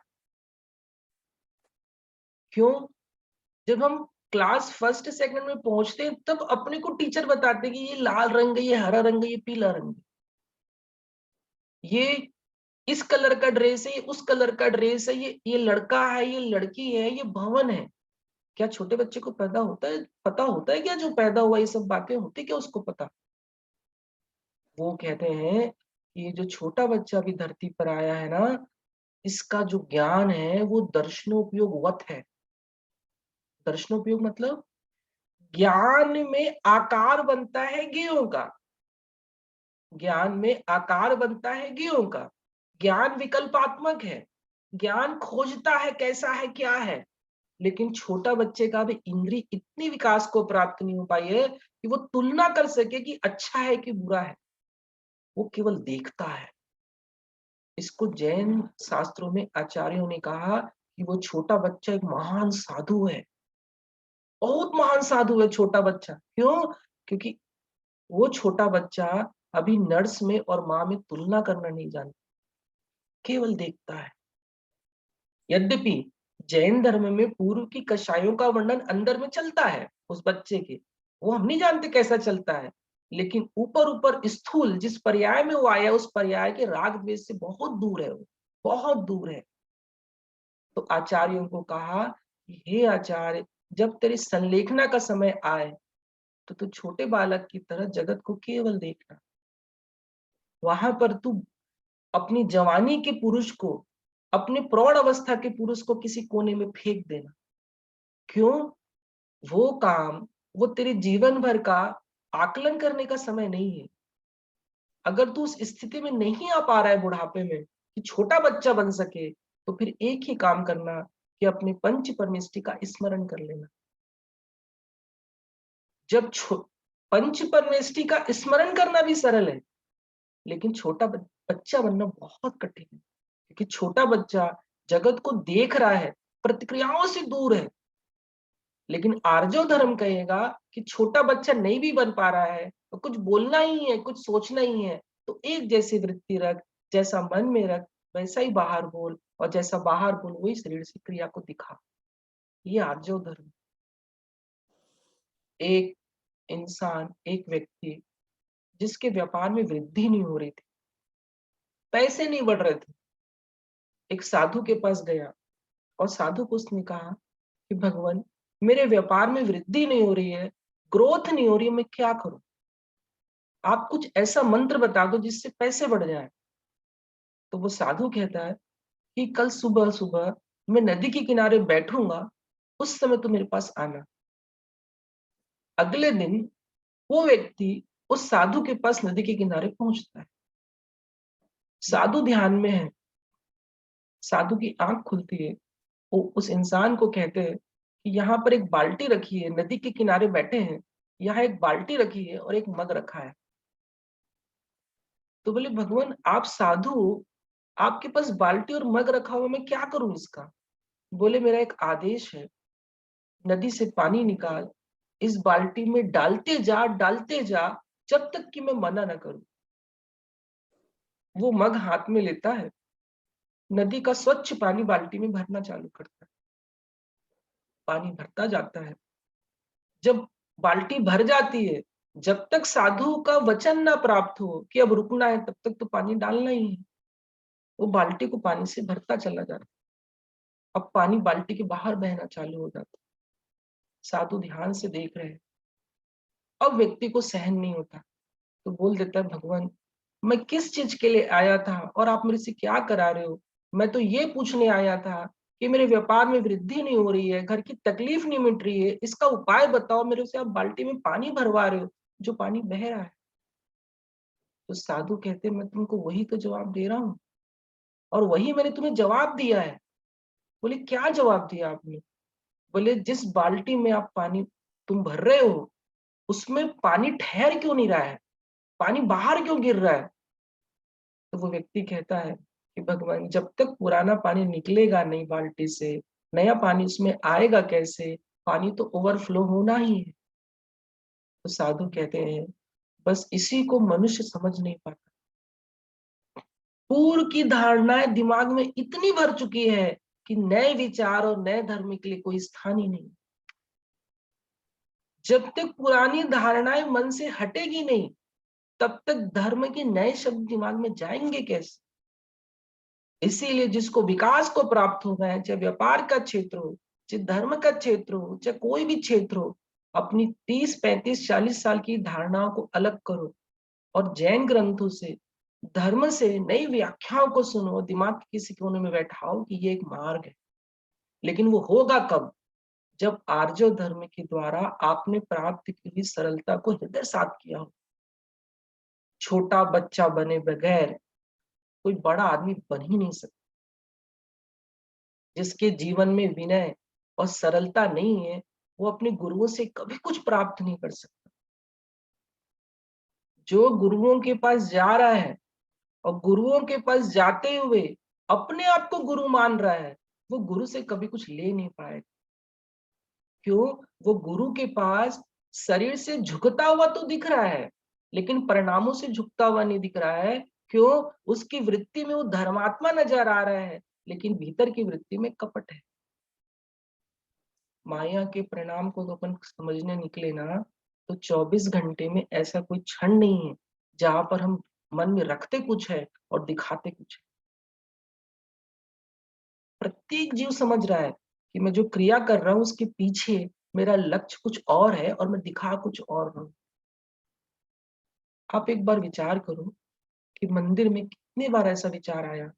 क्यों? जब हम क्लास फर्स्ट सेकंड में पहुंचते हैं तब अपने को टीचर बताते कि ये लाल रंग है, ये हरा रंग है, ये पीला रंग है, ये इस कलर का ड्रेस है, ये उस कलर का ड्रेस है, ये लड़का है, ये लड़की है, ये भवन है। क्या छोटे बच्चे को पता होता है क्या? जो पैदा हुआ ये सब बातें होती क्या उसको पता? वो कहते हैं कि ये जो छोटा बच्चा भी धरती पर आया है ना, इसका जो ज्ञान है वो दर्शनोपयोगवत है। दर्शनोपयोग मतलब ज्ञान में आकार बनता है गेहूं का। ज्ञान में आकार बनता है गेहूं का। ज्ञान विकल्पात्मक है। ज्ञान खोजता है कैसा है, क्या है। लेकिन छोटा बच्चे का भी इंद्रिय इतनी विकास को प्राप्त नहीं हो पाई है कि वो तुलना कर सके कि अच्छा है कि बुरा है। वो केवल देखता है। इसको जैन शास्त्रों में आचार्यों ने कहा कि वो छोटा बच्चा एक महान साधु है। बहुत महान साधु है छोटा बच्चा। क्यों? क्योंकि वो छोटा बच्चा अभी नर्स में और माँ में तुलना करना नहीं जानता, केवल देखता है। यद्यपि जैन धर्म में पूर्व की कषायों का वर्णन अंदर में चलता है उस बच्चे के, वो हम नहीं जानते कैसा चलता है, लेकिन ऊपर ऊपर स्थूल जिस पर्याय में वो आया उस पर्याय के राग द्वेष से बहुत दूर है, वो बहुत दूर है। तो आचार्यों को कहा कि हे आचार्य, जब तेरी संलेखना का समय आए तो तू छोटे बालक की तरह जगत को केवल देखना। वहां पर तू अपनी जवानी के पुरुष को, अपने प्रौढ़ अवस्था के पुरुष को किसी कोने में फेंक देना। क्यों? वो काम, वो तेरे जीवन भर का आकलन करने का समय नहीं है। अगर तू उस स्थिति में नहीं आ पा रहा है बुढ़ापे में कि छोटा बच्चा बन सके, तो फिर एक ही काम करना कि अपने पंच परमेष्टि का स्मरण कर लेना। जब पंच परमेष्टि का स्मरण करना भी सरल है, लेकिन छोटा बच्चा बनना बहुत कठिन है, क्योंकि छोटा बच्चा जगत को देख रहा है, प्रतिक्रियाओं से दूर है। लेकिन आर्जव धर्म कहेगा कि छोटा बच्चा नहीं भी बन पा रहा है तो कुछ बोलना ही है, कुछ सोचना ही है, तो एक जैसी वृत्ति रख, जैसा मन में रख वैसा ही बाहर बोल, और जैसा बाहर बोल वही शरीर से क्रिया को दिखा। ये आर्जव धर्म। एक इंसान, एक व्यक्ति जिसके व्यापार में वृद्धि नहीं हो रही थी, पैसे नहीं बढ़ रहे थे, एक साधु के पास गया और साधु को उसने कहा कि भगवान, मेरे व्यापार में वृद्धि नहीं हो रही है, ग्रोथ नहीं हो रही है, मैं क्या करूं? आप कुछ ऐसा मंत्र बता दो जिससे पैसे बढ़ जाए। तो वो साधु कहता है कि कल सुबह सुबह मैं नदी के किनारे बैठूंगा, उस समय तो मेरे पास आना। अगले दिन वो व्यक्ति उस साधु के पास नदी के किनारे पहुंचता है। साधु ध्यान में है, साधु की आंख खुलती है, वो उस इंसान को कहते हैं कि यहाँ पर एक बाल्टी रखी है, नदी के किनारे बैठे हैं, यहाँ एक बाल्टी रखी है और एक मग रखा है। तो बोले भगवान, आप साधु, आपके पास बाल्टी और मग रखा हुआ, मैं क्या करूं इसका? बोले मेरा एक आदेश है, नदी से पानी निकाल, इस बाल्टी में डालते जा जब तक कि मैं मना ना करूं। वो मग हाथ में लेता है, नदी का स्वच्छ पानी बाल्टी में भरना चालू करता है। पानी भरता जाता है। जब बाल्टी भर जाती है, जब तक साधु का वचन ना प्राप्त हो कि अब रुकना है, तब तक तो पानी डालना ही है। वो बाल्टी को पानी से भरता चला जाता है। अब पानी बाल्टी के बाहर बहना चालू हो जाता है। साधु ध्यान से देख रहे हैं। अब व्यक्ति को सहन नहीं होता, तो बोल देता है भगवान, मैं किस चीज के लिए आया था और आप मेरे से क्या करा रहे हो? मैं तो ये पूछने आया था कि मेरे व्यापार में वृद्धि नहीं हो रही है, घर की तकलीफ नहीं मिट रही है, इसका उपाय बताओ। मेरे से आप बाल्टी में पानी भरवा रहे हो, जो पानी बह रहा है। तो साधु कहते मैं तुमको वही तो जवाब दे रहा हूं, और वही मैंने तुम्हें जवाब दिया है। बोले क्या जवाब दिया आपने? बोले जिस बाल्टी में आप पानी तुम भर रहे हो, उसमें पानी ठहर क्यों नहीं रहा है, पानी बाहर क्यों गिर रहा है? तो वो व्यक्ति कहता है कि भगवान, जब तक पुराना पानी निकलेगा नहीं बाल्टी से, नया पानी उसमें आएगा कैसे? पानी तो ओवरफ्लो होना ही है। तो साधु कहते हैं बस इसी को मनुष्य समझ नहीं पाता। पूर्व की धारणाएं दिमाग में इतनी भर चुकी है कि नए विचार और नए धर्म के लिए कोई स्थान ही नहीं। जब तक पुरानी धारणाएं मन से हटेगी नहीं, तब तक धर्म के नए शब्द दिमाग में जाएंगे कैसे? इसीलिए जिसको विकास को प्राप्त होना है, चाहे व्यापार का क्षेत्र हो, चाहे धर्म का क्षेत्र हो, चाहे कोई भी क्षेत्र हो, अपनी 30, 35, 40 साल की धारणाओं को अलग करो और जैन ग्रंथों से, धर्म से नई व्याख्याओं को सुनो, दिमाग के किसी कोने में बैठाओ कि ये एक मार्ग है। लेकिन वो होगा कब? जब आर्य धर्म के द्वारा आपने प्राप्त की हुई सरलता को हृदय साथ किया हो। छोटा बच्चा बने बगैर कोई बड़ा आदमी बन ही नहीं सकता। जिसके जीवन में विनय और सरलता नहीं है, वो अपने गुरुओं से कभी कुछ प्राप्त नहीं कर सकता। जो गुरुओं के पास जा रहा है और गुरुओं के पास जाते हुए अपने आप को गुरु मान रहा है, वो गुरु से कभी कुछ ले नहीं पाएगा। क्यों? वो गुरु के पास शरीर से झुकता हुआ तो दिख रहा है, लेकिन परिणामों से झुकता हुआ नहीं दिख रहा है। क्यों? उसकी वृत्ति में वो धर्मात्मा नजर आ रहा है, लेकिन भीतर की वृत्ति में कपट है। माया के परिणाम को तो अपन समझने निकले ना, तो 24 घंटे में ऐसा कोई क्षण नहीं है जहां पर हम मन में रखते कुछ है और दिखाते कुछ है। प्रत्येक जीव समझ रहा है कि मैं जो क्रिया कर रहा हूं उसके पीछे मेरा लक्ष्य कुछ और है और मैं दिखा कुछ और रहा हूं। आप एक बार विचार करो कि मंदिर में कितनी बार ऐसा विचार आया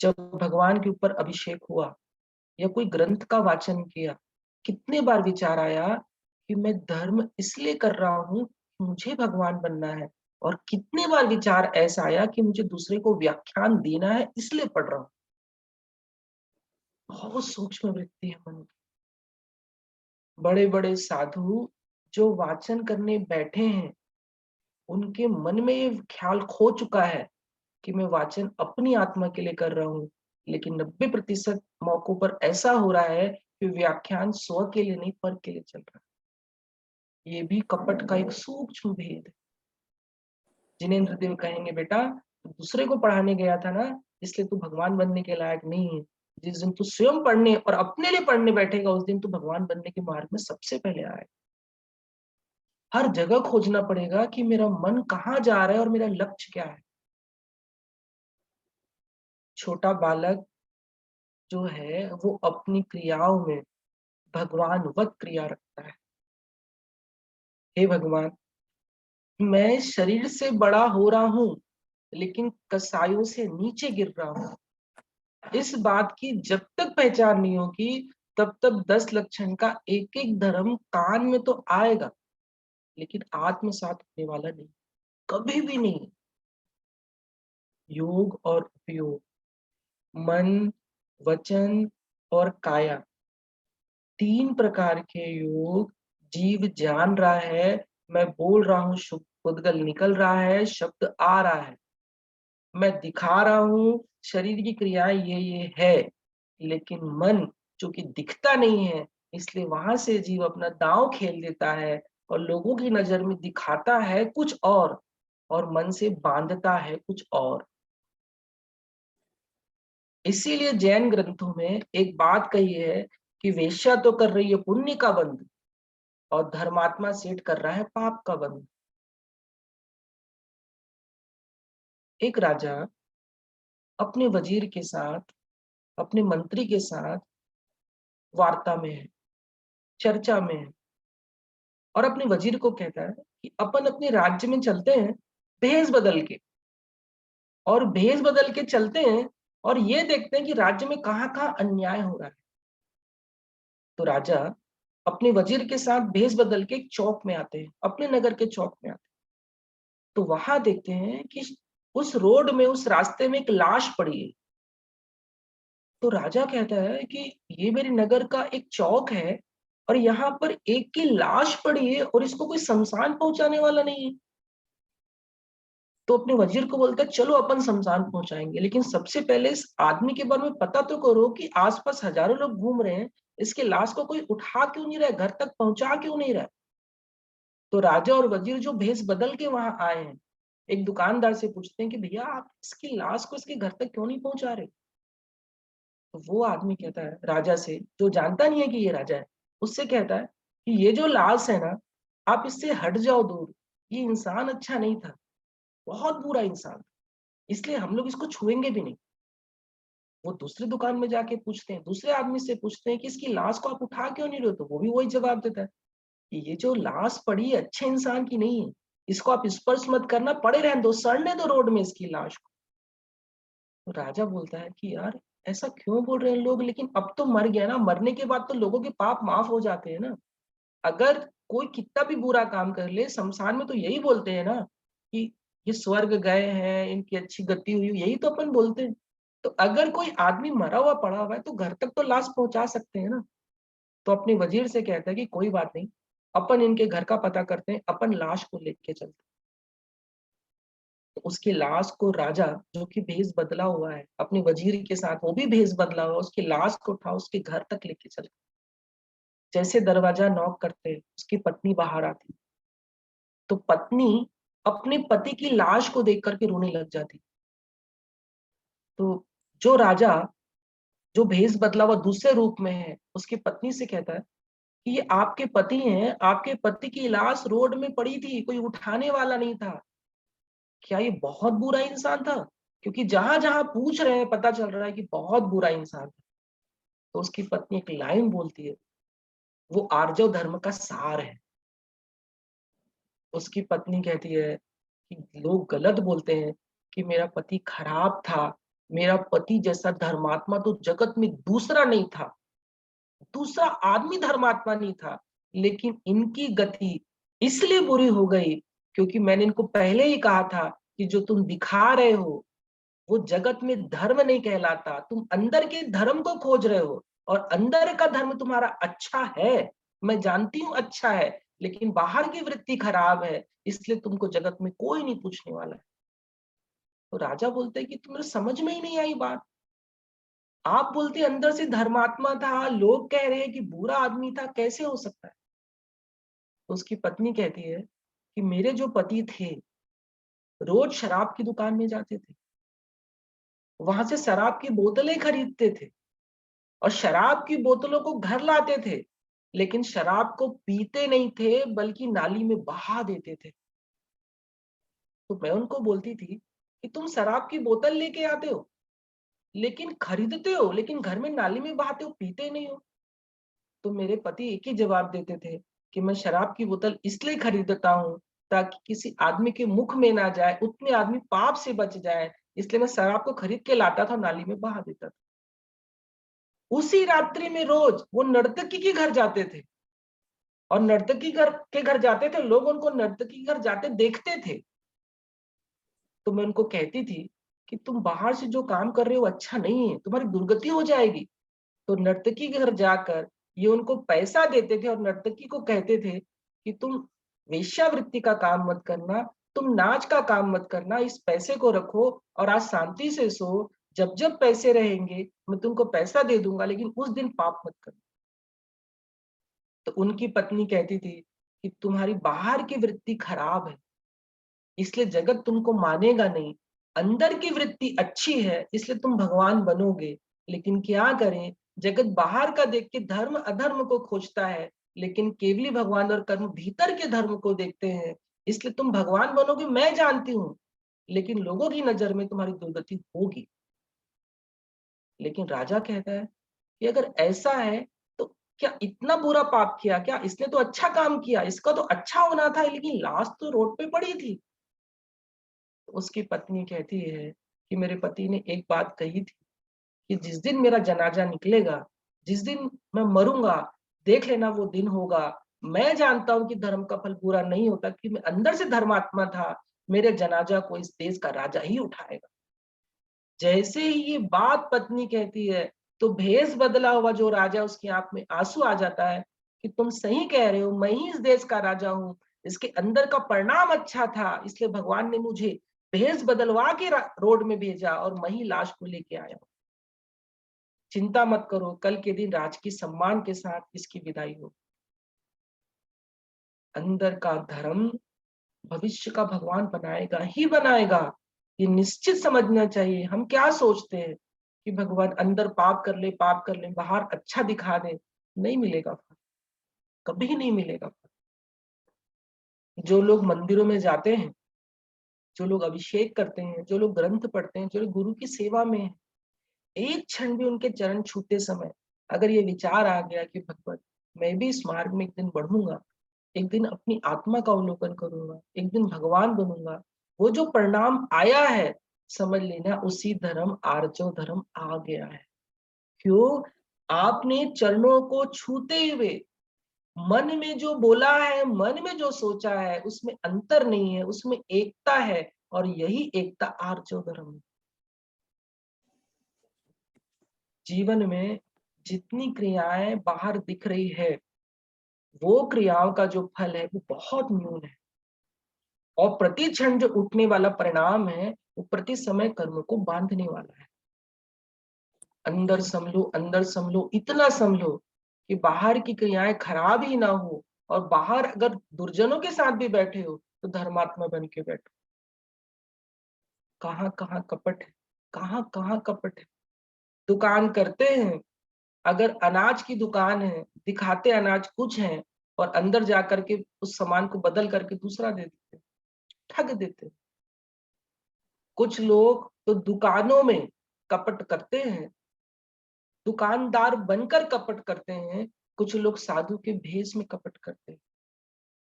जब भगवान के ऊपर अभिषेक हुआ या कोई ग्रंथ का वाचन किया। कितने बार विचार आया कि मैं धर्म इसलिए कर रहा हूं, मुझे भगवान बनना है। और कितने बार विचार ऐसा आया कि मुझे दूसरे को व्याख्यान देना है, इसलिए पढ़ रहा हूं। बहुत सूक्ष्म वृत्ति है मन की। बड़े बड़े साधु जो वाचन करने बैठे हैं, उनके मन में ये ख्याल खो चुका है कि मैं वाचन अपनी आत्मा के लिए कर रहा हूँ। लेकिन 90% मौकों पर ऐसा हो रहा है कि व्याख्यान स्व के लिए नहीं, पर के लिए चल रहा है। ये भी कपट का एक सूक्ष्म भेद है। जिनेंद्र देव कहेंगे बेटा, तू दूसरे को पढ़ाने गया था ना, इसलिए तू भगवान बनने के लायक नहीं है। जिस दिन तू स्वयं पढ़ने और अपने लिए पढ़ने बैठेगा, उस दिन तू भगवान बनने के मार्ग में सबसे पहले आए। हर जगह खोजना पड़ेगा कि मेरा मन कहाँ जा रहा है और मेरा लक्ष्य क्या है। छोटा बालक जो है वो अपनी क्रियाओं में भगवानवत क्रिया रखता है। हे भगवान, मैं शरीर से बड़ा हो रहा हूं, लेकिन कसायों से नीचे गिर रहा हूं। इस बात की जब तक पहचान नहीं होगी, तब तक 10 लक्षण का एक एक धर्म कान में तो आएगा, लेकिन आत्मसात होने वाला नहीं, कभी भी नहीं। योग और उपयोग, मन, वचन और काया, 3 प्रकार के योग जीव जान रहा है। मैं बोल रहा हूं, शुभ उद्गल निकल रहा है, शब्द आ रहा है, मैं दिखा रहा हूं शरीर की क्रियाएं ये है, लेकिन मन चूंकि दिखता नहीं है, इसलिए वहां से जीव अपना दांव खेल देता है और लोगों की नजर में दिखाता है कुछ और मन से बांधता है कुछ और। इसीलिए जैन ग्रंथों में एक बात कही है कि वेश्या तो कर रही है पुण्य का बंध और धर्मात्मा सेठ कर रहा है पाप का बंध। एक राजा अपने वजीर के साथ, अपने मंत्री के साथ वार्ता में है, चर्चा में है, और अपने वजीर को कहता है कि अपन अपने राज्य में चलते हैं भेष बदल के, और भेष बदल के चलते हैं और ये देखते हैं कि राज्य में कहाँ कहाँ अन्याय हो रहा है। तो राजा अपने वजीर के साथ भेष बदल के एक चौक में आते हैं, अपने नगर के चौक में आते हैं। तो वहां देखते हैं कि उस रोड में, उस रास्ते में एक लाश पड़ी है। तो राजा कहता है कि ये मेरे नगर का एक चौक है और यहाँ पर एक की लाश पड़ी है और इसको कोई शमशान पहुंचाने वाला नहीं है। तो अपने वजीर को बोलता है चलो अपन शमशान पहुंचाएंगे, लेकिन सबसे पहले इस आदमी के बारे में पता तो करो कि आसपास हजारों लोग घूम रहे हैं, इसके लाश को कोई उठा क्यों नहीं रहा है, घर तक पहुंचा क्यों नहीं रहा है। तो राजा और वजीर जो भेष बदल के वहां आए हैं, एक दुकानदार से पूछते हैं कि भैया आप इसकी लाश को इसके घर तक क्यों नहीं पहुंचा रहे। तो वो आदमी कहता है राजा से, जो जानता नहीं है कि ये राजा है, उससे कहता है कि ये जो लाश है ना, आप इससे हट जाओ दूर, ये इंसान अच्छा नहीं था, बहुत बुरा इंसान, इसलिए हम लोग इसको छुएंगे भी नहीं। वो दूसरी दुकान में जाके पूछते हैं, दूसरे आदमी से पूछते हैं कि इसकी लाश को आप उठा क्यों नहीं रहे हो। तो वो भी वही जवाब देता है कि ये जो लाश पड़ी है अच्छे इंसान की नहीं है, इसको आप स्पर्श मत करना, पड़े रहने दो, सड़ने दो रोड में इसकी लाश को। तो राजा बोलता है कि यार ऐसा क्यों बोल रहे हैं लोग, लेकिन अब तो मर गया ना, मरने के बाद तो लोगों के पाप माफ हो जाते हैं ना। अगर कोई कितना भी बुरा काम कर ले, शमशान में तो यही बोलते हैं ना कि ये स्वर्ग गए हैं, इनकी अच्छी गति हुई, यही तो अपन बोलते हैं। तो अगर कोई आदमी मरा हुआ पड़ा हुआ है तो घर तक तो लाश पहुंचा सकते हैं ना। तो अपने वजीर से कहता है कि कोई बात नहीं, अपन इनके घर का पता करते हैं, अपन लाश को लेके चलते हैं। तो उसकी लाश को राजा, जो कि भेष बदला हुआ है अपने वजीर के साथ, वो भी भेष बदला हुआ है, उसकी लाश को उठा उसके घर तक लेके चलते। जैसे दरवाजा नॉक करते, उसकी पत्नी बाहर आती। तो पत्नी अपने पति की लाश को देख करके रोने लग जाती। तो जो राजा, जो भेष बदला हुआ दूसरे रूप में है, उसकी पत्नी से कहता है कि ये आपके पति हैं, आपके पति की लाश रोड में पड़ी थी, कोई उठाने वाला नहीं था। क्या ये बहुत बुरा इंसान था? क्योंकि जहां जहां पूछ रहे हैं पता चल रहा है कि बहुत बुरा इंसान था। तो उसकी पत्नी एक लाइन बोलती है, वो आर्जव धर्म का सार है। उसकी पत्नी कहती है कि लोग गलत बोलते हैं कि मेरा पति खराब था, मेरा पति जैसा धर्मात्मा तो जगत में दूसरा नहीं था, दूसरा आदमी धर्मात्मा नहीं था। लेकिन इनकी गति इसलिए बुरी हो गई क्योंकि मैंने इनको पहले ही कहा था कि जो तुम दिखा रहे हो वो जगत में धर्म नहीं कहलाता, तुम अंदर के धर्म को खोज रहे हो और अंदर का धर्म तुम्हारा अच्छा है, मैं जानती हूं अच्छा है, लेकिन बाहर की वृत्ति खराब है, इसलिए तुमको जगत में कोई नहीं पूछने वाला है। तो राजा बोलते हैं कि तुम्हें समझ में ही नहीं आई बात। आप बोलते अंदर से धर्मात्मा था, लोग कह रहे हैं कि बुरा आदमी था, कैसे हो सकता है। तो उसकी पत्नी कहती है कि मेरे जो पति थे रोज शराब की दुकान में जाते थे, वहां से शराब की बोतलें खरीदते थे और शराब की बोतलों को घर लाते थे, लेकिन शराब को पीते नहीं थे बल्कि नाली में बहा देते थे। तो मैं उनको बोलती थी कि तुम शराब की बोतल लेके आते हो, लेकिन खरीदते हो, लेकिन घर में नाली में बहाते हो, पीते नहीं हो। तो मेरे पति एक ही जवाब देते थे कि मैं शराब की बोतल इसलिए खरीदता हूँ ताकि किसी आदमी के मुख में ना जाए, उतने आदमी पाप से बच जाए, इसलिए मैं शराब को खरीद के लाता था, नाली में बहा देता था। उसी रात्रि में रोज वो नर्तकी के घर जाते थे और नर्तकी के घर जाते थे, लोग उनको नर्तकी के घर जाते देखते थे। तो मैं उनको कहती थी कि तुम बाहर से जो काम कर रहे हो अच्छा नहीं है, तुम्हारी दुर्गति हो जाएगी। तो नर्तकी के घर जाकर ये उनको पैसा देते थे और नर्तकी को कहते थे कि तुम वेश्यावृत्ति का काम मत करना, तुम नाच का काम मत करना, इस पैसे को रखो और आज शांति से सो, जब जब पैसे रहेंगे मैं तुमको पैसा दे दूंगा, लेकिन उस दिन पाप मत करना। तो उनकी पत्नी कहती थी कि तुम्हारी बाहर की वृत्ति खराब है, इसलिए जगत तुमको मानेगा नहीं, अंदर की वृत्ति अच्छी है इसलिए तुम भगवान बनोगे। लेकिन क्या करें, जगत बाहर का देख के धर्म अधर्म को खोजता है, लेकिन केवली भगवान और कर्म भीतर के धर्म को देखते हैं, इसलिए तुम भगवान बनोगे मैं जानती हूँ, लेकिन लोगों की नजर में तुम्हारी दुर्गति होगी। लेकिन राजा कहता है कि अगर ऐसा है तो क्या इतना बुरा पाप किया, क्या इसने तो अच्छा काम किया, इसका तो अच्छा होना था, लेकिन लाश तो रोड पे पड़ी थी। तो उसकी पत्नी कहती है कि मेरे पति ने एक बात कही थी कि जिस दिन मेरा जनाजा निकलेगा, जिस दिन मैं मरूंगा, देख लेना वो दिन होगा। मैं जानता हूं कि धर्म का फल पूरा नहीं होता, कि मैं अंदर से धर्मात्मा था, मेरे जनाजा को इस देश का राजा ही उठाएगा। जैसे ही ये बात पत्नी कहती है, तो भेष बदला हुआ जो राजा, उसकी आंख में आंसू आ जाता है कि तुम सही कह रहे हो, मैं ही इस देश का राजा हूँ। इसके अंदर का परिणाम अच्छा था, इसलिए भगवान ने मुझे भेष बदलवा के रोड में भेजा और मैं ही लाश को लेके आया हूँ। चिंता मत करो, कल के दिन राजकीय सम्मान के साथ इसकी विदाई हो। अंदर का धर्म भविष्य का भगवान बनाएगा ही बनाएगा, ये निश्चित समझना चाहिए। हम क्या सोचते हैं कि भगवान अंदर पाप कर ले, पाप कर ले, बाहर अच्छा दिखा दे, नहीं मिलेगा फल, कभी नहीं मिलेगा फल। जो लोग मंदिरों में जाते हैं, जो लोग अभिषेक करते हैं, जो लोग ग्रंथ पढ़ते हैं, जो लोग गुरु की सेवा में हैं, एक क्षण भी उनके चरण छूते समय अगर ये विचार आ गया कि भगवान मैं भी इस मार्ग में एक दिन बढ़ूंगा, एक दिन अपनी आत्मा का अवलोकन करूंगा, एक दिन भगवान बनूंगा, वो जो परिणाम आया है, समझ लेना उसी धर्म आर्जो धर्म आ गया है। क्यों? आपने चरणों को छूते हुए मन में जो बोला है, मन में जो सोचा है, उसमें अंतर नहीं है, उसमें एकता है, और यही एकता आर्जो धर्म है। जीवन में जितनी क्रियाएं बाहर दिख रही है, वो क्रियाओं का जो फल है वो बहुत न्यून है, और प्रति क्षण जो उठने वाला परिणाम है वो प्रति समय कर्म को बांधने वाला है। अंदर संभलो, अंदर संभलो, इतना संभलो कि बाहर की क्रियाएं खराब ही ना हो, और बाहर अगर दुर्जनों के साथ भी बैठे हो तो धर्मात्मा बन के बैठो। कहाँ कहाँ कपट है, कहाँ कहाँ कपट है। दुकान करते हैं, अगर अनाज की दुकान है, दिखाते अनाज कुछ है और अंदर जाकर के उस सामान को बदल करके दूसरा दे देते, ठग देते। कुछ लोग तो दुकानों में कपट करते हैं, दुकानदार बनकर कपट करते हैं। कुछ लोग साधु के भेष में कपट करते हैं,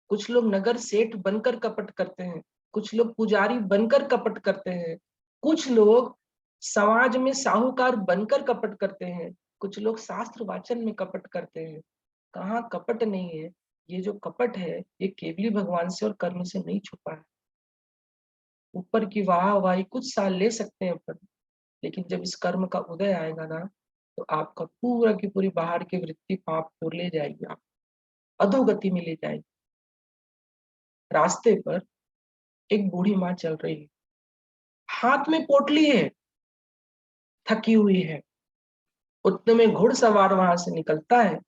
कुछ लोग नगर सेठ बनकर कपट करते हैं, कुछ लोग पुजारी बनकर कपट करते हैं, कुछ लोग समाज में साहूकार बनकर कपट करते हैं, कुछ लोग शास्त्र वाचन में कपट करते हैं। कहाँ कपट नहीं है। ये जो कपट है ये केवली भगवान से और कर्म से नहीं छुपा है। ऊपर की वाहवाही कुछ साल ले सकते हैं अपन, लेकिन जब इस कर्म का उदय आएगा ना, तो आपका पूरा की पूरी बाहर की वृत्ति पाप को ले जाएगी, आप अधोगति में ले जाएगी। रास्ते पर एक बूढ़ी माँ चल रही है, हाथ में पोटली है, थकी हुई है। उतने में घुड़सवार वहां से निकलता है,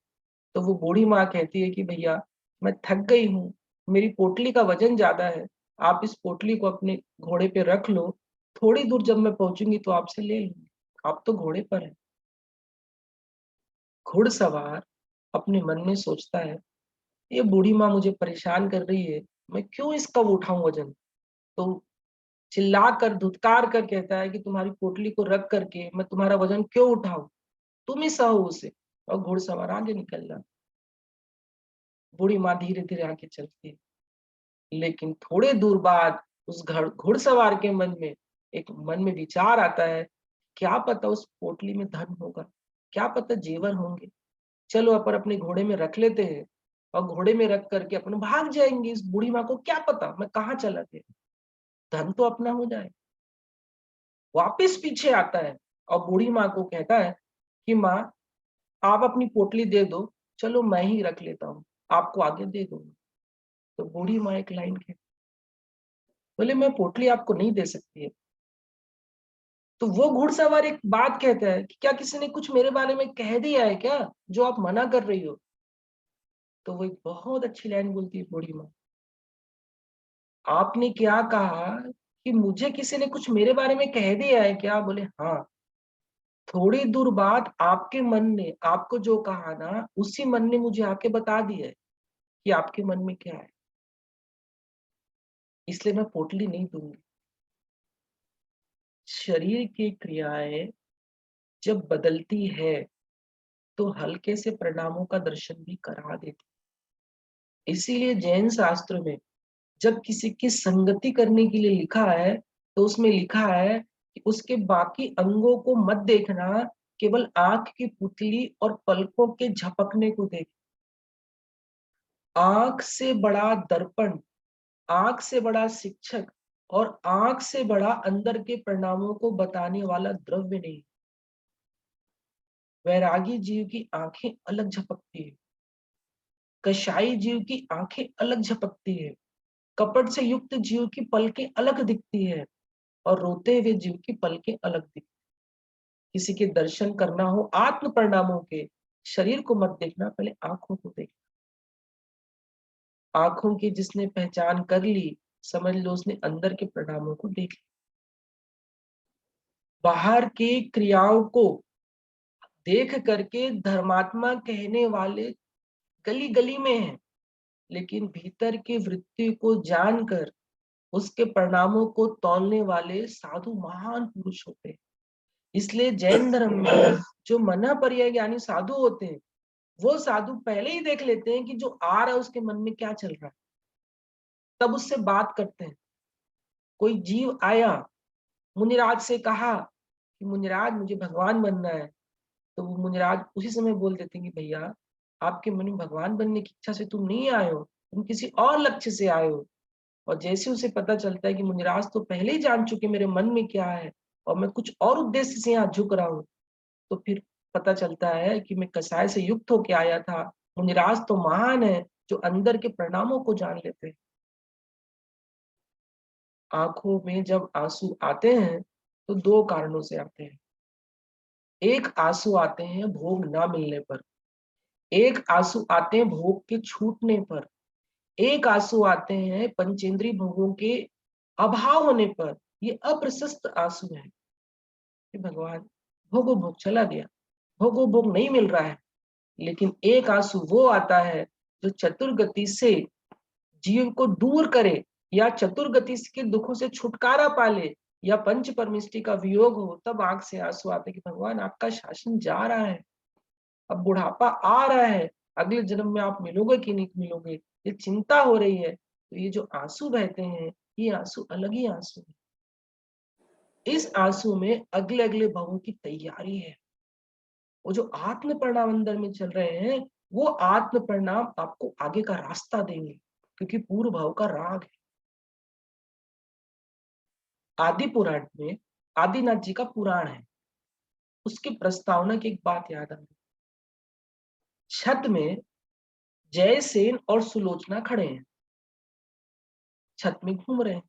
तो वो बूढ़ी माँ कहती है कि भैया मैं थक गई हूँ, मेरी पोटली का वजन ज्यादा है, आप इस पोटली को अपने घोड़े पे रख लो, थोड़ी दूर जब मैं पहुंचूंगी तो आपसे ले लूंगी, आप तो घोड़े पर है। घुड़सवार अपने मन में सोचता है, ये बूढ़ी माँ मुझे परेशान कर रही है, मैं क्यों इसका उठाऊं वजन। तो चिल्ला कर धुतकार कर कहता है कि तुम्हारी पोटली को रख करके मैं तुम्हारा वजन क्यों उठाऊं, तुम ही सहो उसे। और घुड़सवार आगे निकल रहा। बूढ़ी माँ धीरे धीरे आगे चलती है, लेकिन थोड़े दूर बाद उस घुड़सवार के मन में विचार आता है, क्या पता उस पोटली में धन होगा, क्या पता जेवर होंगे, चलो अपन अपने घोड़े में रख लेते हैं, और घोड़े में रख करके अपन भाग जाएंगे। इस बूढ़ी माँ को क्या पता मैं कहाँ चला गया, धन तो अपना हो जाए। वापिस पीछे आता है और बूढ़ी माँ को कहता है कि माँ आप अपनी पोटली दे दो, चलो मैं ही रख लेता हूँ, आपको आगे दे दूंगा। तो बूढ़ी माँ एक लाइन कहती, बोले मैं पोटली आपको नहीं दे सकती है। तो वो घुड़सवार एक बात कहता है कि क्या किसी ने कुछ मेरे बारे में कह दिया है क्या, जो आप मना कर रही हो। तो वो एक बहुत अच्छी लाइन बोलती है बूढ़ी माँ, आपने क्या कहा कि मुझे किसी ने कुछ मेरे बारे में कह दिया है क्या। बोले हाँ, थोड़ी दूर बाद आपके मन ने आपको जो कहा ना, उसी मन ने मुझे आके बता दिया है कि आपके मन में क्या है, इसलिए मैं पोटली नहीं दूंगी। शरीर की क्रियाएं जब बदलती है तो हल्के से परिणामों का दर्शन भी करा देती। इसीलिए जैन शास्त्र में जब किसी की संगति करने के लिए लिखा है, तो उसमें लिखा है कि उसके बाकी अंगों को मत देखना, केवल आंख की पुतली और पलकों के झपकने को देखें। आंख से बड़ा दर्पण, आंख से बड़ा शिक्षक और आंख से बड़ा अंदर के परिणामों को बताने वाला द्रव्य नहीं। वैरागी जीव की आंखें अलग झपकती है, कषाई जीव की आंखें अलग झपकती है, कपट से युक्त जीव की पलकें अलग दिखती है और रोते हुए जीव की पलकें अलग दिखती है। किसी के दर्शन करना हो आत्म परिणामों के, शरीर को मत देखना, पहले आंखों को देखना। आंखों की जिसने पहचान कर ली, समझ लो उसने अंदर के परिणामों को देख लिया। बाहर की क्रियाओं को देख करके धर्मात्मा कहने वाले गली गली में हैं, लेकिन भीतर की वृत्ति को जानकर उसके परिणामों को तौलने वाले साधु महान पुरुष होते हैं। इसलिए जैन धर्म में जो मना पर्याय ज्ञानी साधु होते हैं, वो साधु पहले ही देख लेते हैं कि जो आ रहा है उसके मन में क्या चल रहा है, तब उससे बात करते हैं। कोई जीव आया, मुनिराज से कहा कि मुनिराज मुझे भगवान बनना है, तो वो मुनिराज उसी समय बोल देते हैं कि भैया आपके मन में भगवान बनने की इच्छा से तुम नहीं आए हो, तुम किसी और लक्ष्य से आए हो। और जैसे उसे पता चलता है कि मुनिराज तो पहले ही जान चुके मेरे मन में क्या है और मैं कुछ और उद्देश्य से यहाँ झुक रहा हूँ, तो फिर पता चलता है कि मैं कसाय से युक्त होके आया था। मुनिराज तो महान है जो अंदर के परिणामों को जान लेते हैं। आंखों में जब आंसू आते हैं तो दो कारणों से आते हैं। एक आंसू आते हैं भोग ना मिलने पर, एक आंसू आते हैं भोग के छूटने पर, एक आंसू आते हैं पंचेंद्रिय भोगों के अभाव होने पर। ये अप्रशस्त आंसू है कि भगवान भोगो भोग चला गया, भोगो भोग नहीं मिल रहा है। लेकिन एक आंसू वो आता है जो चतुर्गति से जीव को दूर करे या चतुर्गति के दुखों से छुटकारा पाले या पंच परमिष्टि का वियोग हो, तब आंख से आंसू आते कि भगवान आपका शासन जा रहा है, अब बुढ़ापा आ रहा है, अगले जन्म में आप मिलोगे कि नहीं मिलोगे, ये चिंता हो रही है। तो ये जो आंसू बहते हैं, ये आंसू अलग ही आंसू है। इस आंसू में अगले अगले भवों की तैयारी है। वो जो आत्म परिणाम अंदर में चल रहे हैं, वो आत्म परिणाम आपको आगे का रास्ता देंगे, क्योंकि पूर्व भाव का राग है। आदि पुराण में आदिनाथ जी का पुराण है, उसकी प्रस्तावना की एक बात याद आ गई। छत में जयसेन और सुलोचना खड़े हैं, छत में घूम रहे हैं।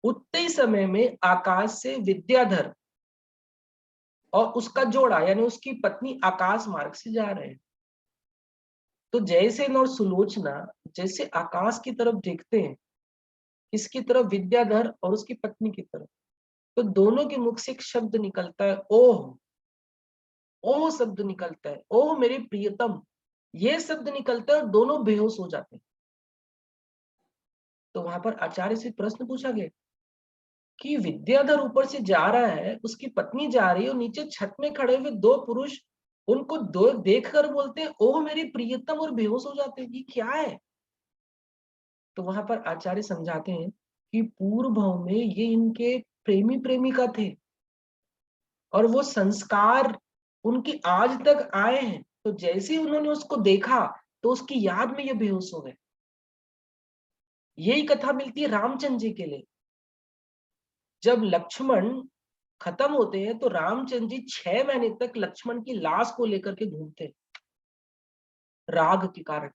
उतने ही समय में आकाश से विद्याधर और उसका जोड़ा यानी उसकी पत्नी आकाश मार्ग से जा रहे हैं। तो जयसेन और सुलोचना जैसे आकाश की तरफ देखते हैं, किसकी तरफ? विद्याधर और उसकी पत्नी की तरफ। तो दोनों के मुख से एक शब्द निकलता है, ओह। ओह शब्द निकलता है, ओह मेरे प्रियतम, ये शब्द निकलता है और दोनों बेहोश हो जाते हैं। तो वहां पर आचार्य से प्रश्न पूछा गया कि विद्याधर ऊपर से जा रहा है, उसकी पत्नी जा रही है और नीचे छत में खड़े हुए दो पुरुष उनको दो देखकर बोलते हैं ओह मेरी प्रियतम, और बेहोश हो जाते हैं, ये क्या है? तो वहां पर आचार्य समझाते हैं कि पूर्व भाव में ये इनके प्रेमी प्रेमिका थे और वो संस्कार उनकी आज तक आए हैं। तो जैसे ही उन्होंने उसको देखा तो उसकी याद में ये बेहोश हो गए। यही कथा मिलती है रामचंद्र जी के लिए। जब लक्ष्मण खत्म होते हैं तो रामचंद्र जी 6 महीने तक लक्ष्मण की लाश को लेकर के घूमते हैं, राग के कारण।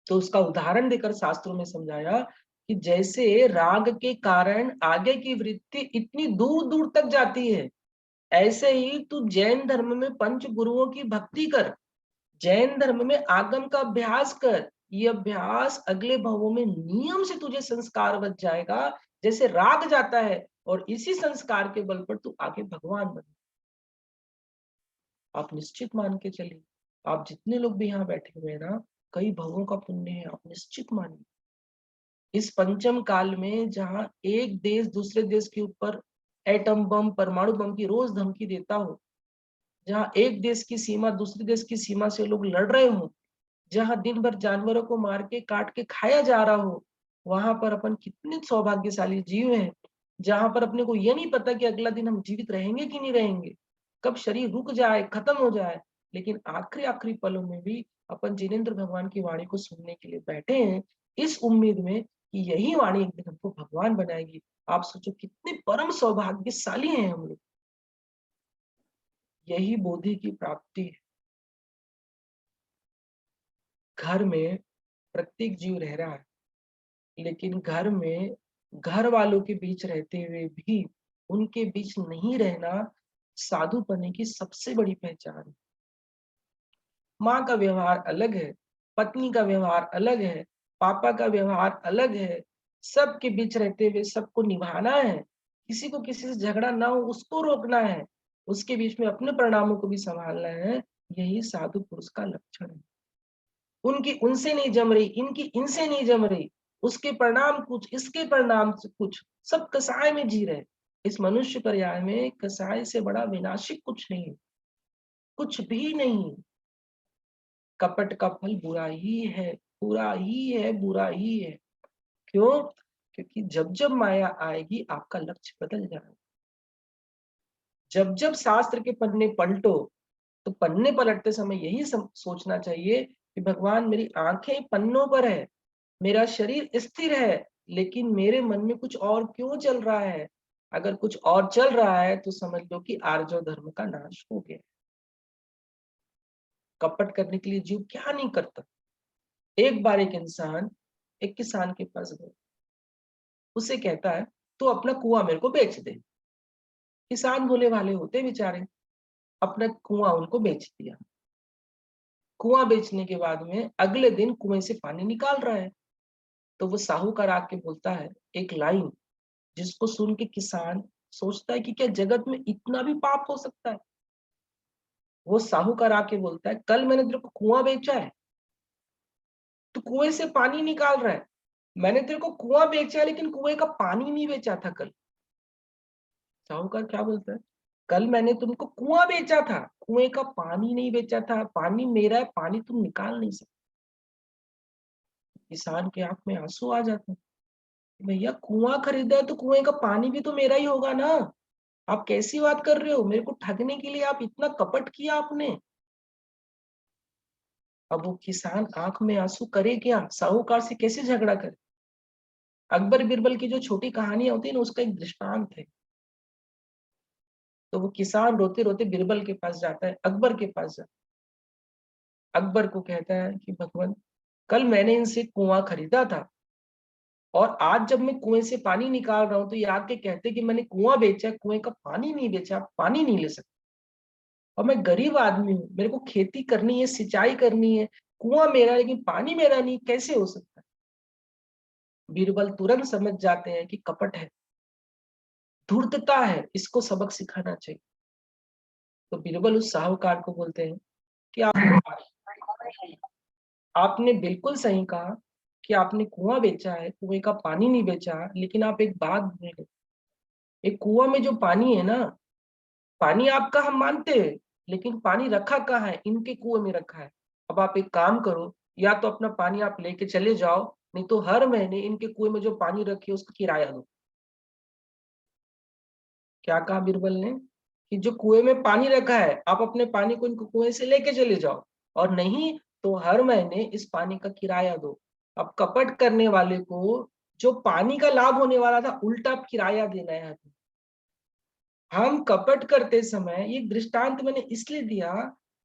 तो उसका उदाहरण देकर शास्त्रों में समझाया कि जैसे राग के कारण आगे की वृत्ति इतनी दूर दूर तक जाती है, ऐसे ही तू जैन धर्म में पंच गुरुओं की भक्ति कर, जैन धर्म में आगम का अभ्यास कर। ये अभ्यास अगले भवों में नियम से तुझे संस्कार बच जाएगा, जैसे राग जाता है, और इसी संस्कार के बल पर तू आगे भगवान बन। आप निश्चित मान के चलिए, आप जितने लोग भी यहाँ बैठे हुए हैं ना, कई भवों का पुण्य है, आप निश्चित मानिए। इस पंचम काल में जहाँ एक देश दूसरे देश के ऊपर एटम बम, परमाणु बम की रोज धमकी देता हो, जहाँ एक देश की सीमा दूसरे देश की सीमा से लोग लड़ रहे हो, जहाँ दिन भर जानवरों को मार के काट के खाया जा रहा हो, वहां पर अपन कितने सौभाग्यशाली जीव हैं, जहां पर अपने को ये नहीं पता कि अगला दिन हम जीवित रहेंगे कि नहीं रहेंगे, कब शरीर रुक जाए, खत्म हो जाए, लेकिन आखिरी पलों में भी अपन जिनेंद्र भगवान की वाणी को सुनने के लिए बैठे हैं, इस उम्मीद में कि यही वाणी एक दिन हमको भगवान बनाएगी। आप सोचो कितने परम सौभाग्यशाली हैं हम लोग। यही बोधि की प्राप्ति है। घर में प्रत्येक जीव रह रहा है, लेकिन घर में घर वालों के बीच रहते हुए भी उनके बीच नहीं रहना साधु बनने की सबसे बड़ी पहचान है। माँ का व्यवहार अलग है, पत्नी का व्यवहार अलग है, पापा का व्यवहार अलग है। सबके बीच रहते हुए सबको निभाना है, किसी को किसी से झगड़ा ना हो उसको रोकना है, उसके बीच में अपने परिणामों को भी संभालना है। यही साधु पुरुष का लक्षण है। उनकी उनसे नहीं जम रही, इनकी इनसे नहीं जम रही, उसके परिणाम कुछ, इसके परिणाम से कुछ, सब कसाय में जी रहे। इस मनुष्य पर्याय में कसाय से बड़ा विनाशिक कुछ नहीं, कुछ भी नहीं। कपट का फल बुरा ही है, बुरा ही है, बुरा ही है। क्यों? क्योंकि जब जब माया आएगी आपका लक्ष्य बदल जाएगा। जब जब शास्त्र के पन्ने पलटो तो पन्ने पलटते समय यही सोचना चाहिए कि भगवान मेरी आंखें पन्नों पर है, मेरा शरीर स्थिर है, लेकिन मेरे मन में कुछ और क्यों चल रहा है? अगर कुछ और चल रहा है तो समझ लो कि आर्जव धर्म का नाश हो गया। कपट करने के लिए जीव क्या नहीं करता। एक बार एक इंसान एक किसान के पास गया, उसे कहता है तू अपना कुआं मेरे को बेच दे। किसान भोले भाले होते बेचारे, अपना कुआं उनको बेच दिया। कुआं बेचने के बाद में अगले दिन कुएं से पानी निकाल रहा है, तो वो साहूकार आके बोलता है एक लाइन, जिसको सुन के किसान सोचता है कि क्या जगत में इतना भी पाप हो सकता है। वो साहूकार आके बोलता है कल मैंने तेरे को कुआं बेचा है, तू कुएं से पानी निकाल रहा है। मैंने तेरे को कुआं बेचा है लेकिन कुएं का पानी नहीं बेचा था कल। साहूकार क्या बोलता है, कल मैंने तुमको कुआं बेचा था, कुएं का पानी नहीं बेचा था। पानी मेरा है, पानी तुम निकाल नहीं सकते। किसान के आंख में आंसू आ जाते हैं, भैया कुआं खरीदा है तो कुएं का पानी भी तो मेरा ही होगा ना। आप कैसी बात कर रहे हो? मेरे को ठगने के लिए आप इतना कपट किया आपने। अब वो किसान आंख में आंसू करे क्या? साहूकार से कैसे झगड़ा करे? अकबर बिरबल की जो छोटी कहानियां होती है ना, उसका एक दृष्टांत है। तो वो किसान रोते रोते बिरबल के पास जाता है, अकबर के पास जाता है। अकबर को कहता है कि भगवान, कल मैंने इनसे कुआं खरीदा था और आज जब मैं कुएं से पानी निकाल रहा हूं तो ये आके कहते कि मैंने कुआं बेचा, कुएं का पानी नहीं बेचा, आप पानी नहीं ले सकते। और मैं गरीब आदमी हूँ, मेरे को खेती करनी है, सिंचाई करनी है, कुआं मेरा है लेकिन पानी मेरा नहीं, कैसे हो सकता है? बीरबल तुरंत समझ जाते हैं कि कपट है, धूर्तता है, इसको सबक सिखाना चाहिए। तो बीरबल उस साहूकार को बोलते हैं कि आपने बिल्कुल सही कहा कि आपने कुआं बेचा है, कुएं का पानी नहीं बेचा, लेकिन आप एक बात भूल गए। एक कुआं में जो पानी है ना, पानी आपका हम मानते हैं, लेकिन पानी रखा कहाँ है? इनके कुएं में रखा है। अब आप एक काम करो, या तो अपना पानी आप लेके चले जाओ, नहीं तो हर महीने इनके कुएं में जो पानी रखे उसका किराया दो। क्या कहा बीरबल ने कि जो कुएं में पानी रखा है आप अपने पानी को इनको कुएं से लेके चले जाओ, और नहीं तो हर महीने इस पानी का किराया दो। अब कपट करने वाले को जो पानी का लाभ होने वाला था, उल्टा किराया देना है। हम कपट करते समय ये दृष्टांत मैंने इसलिए दिया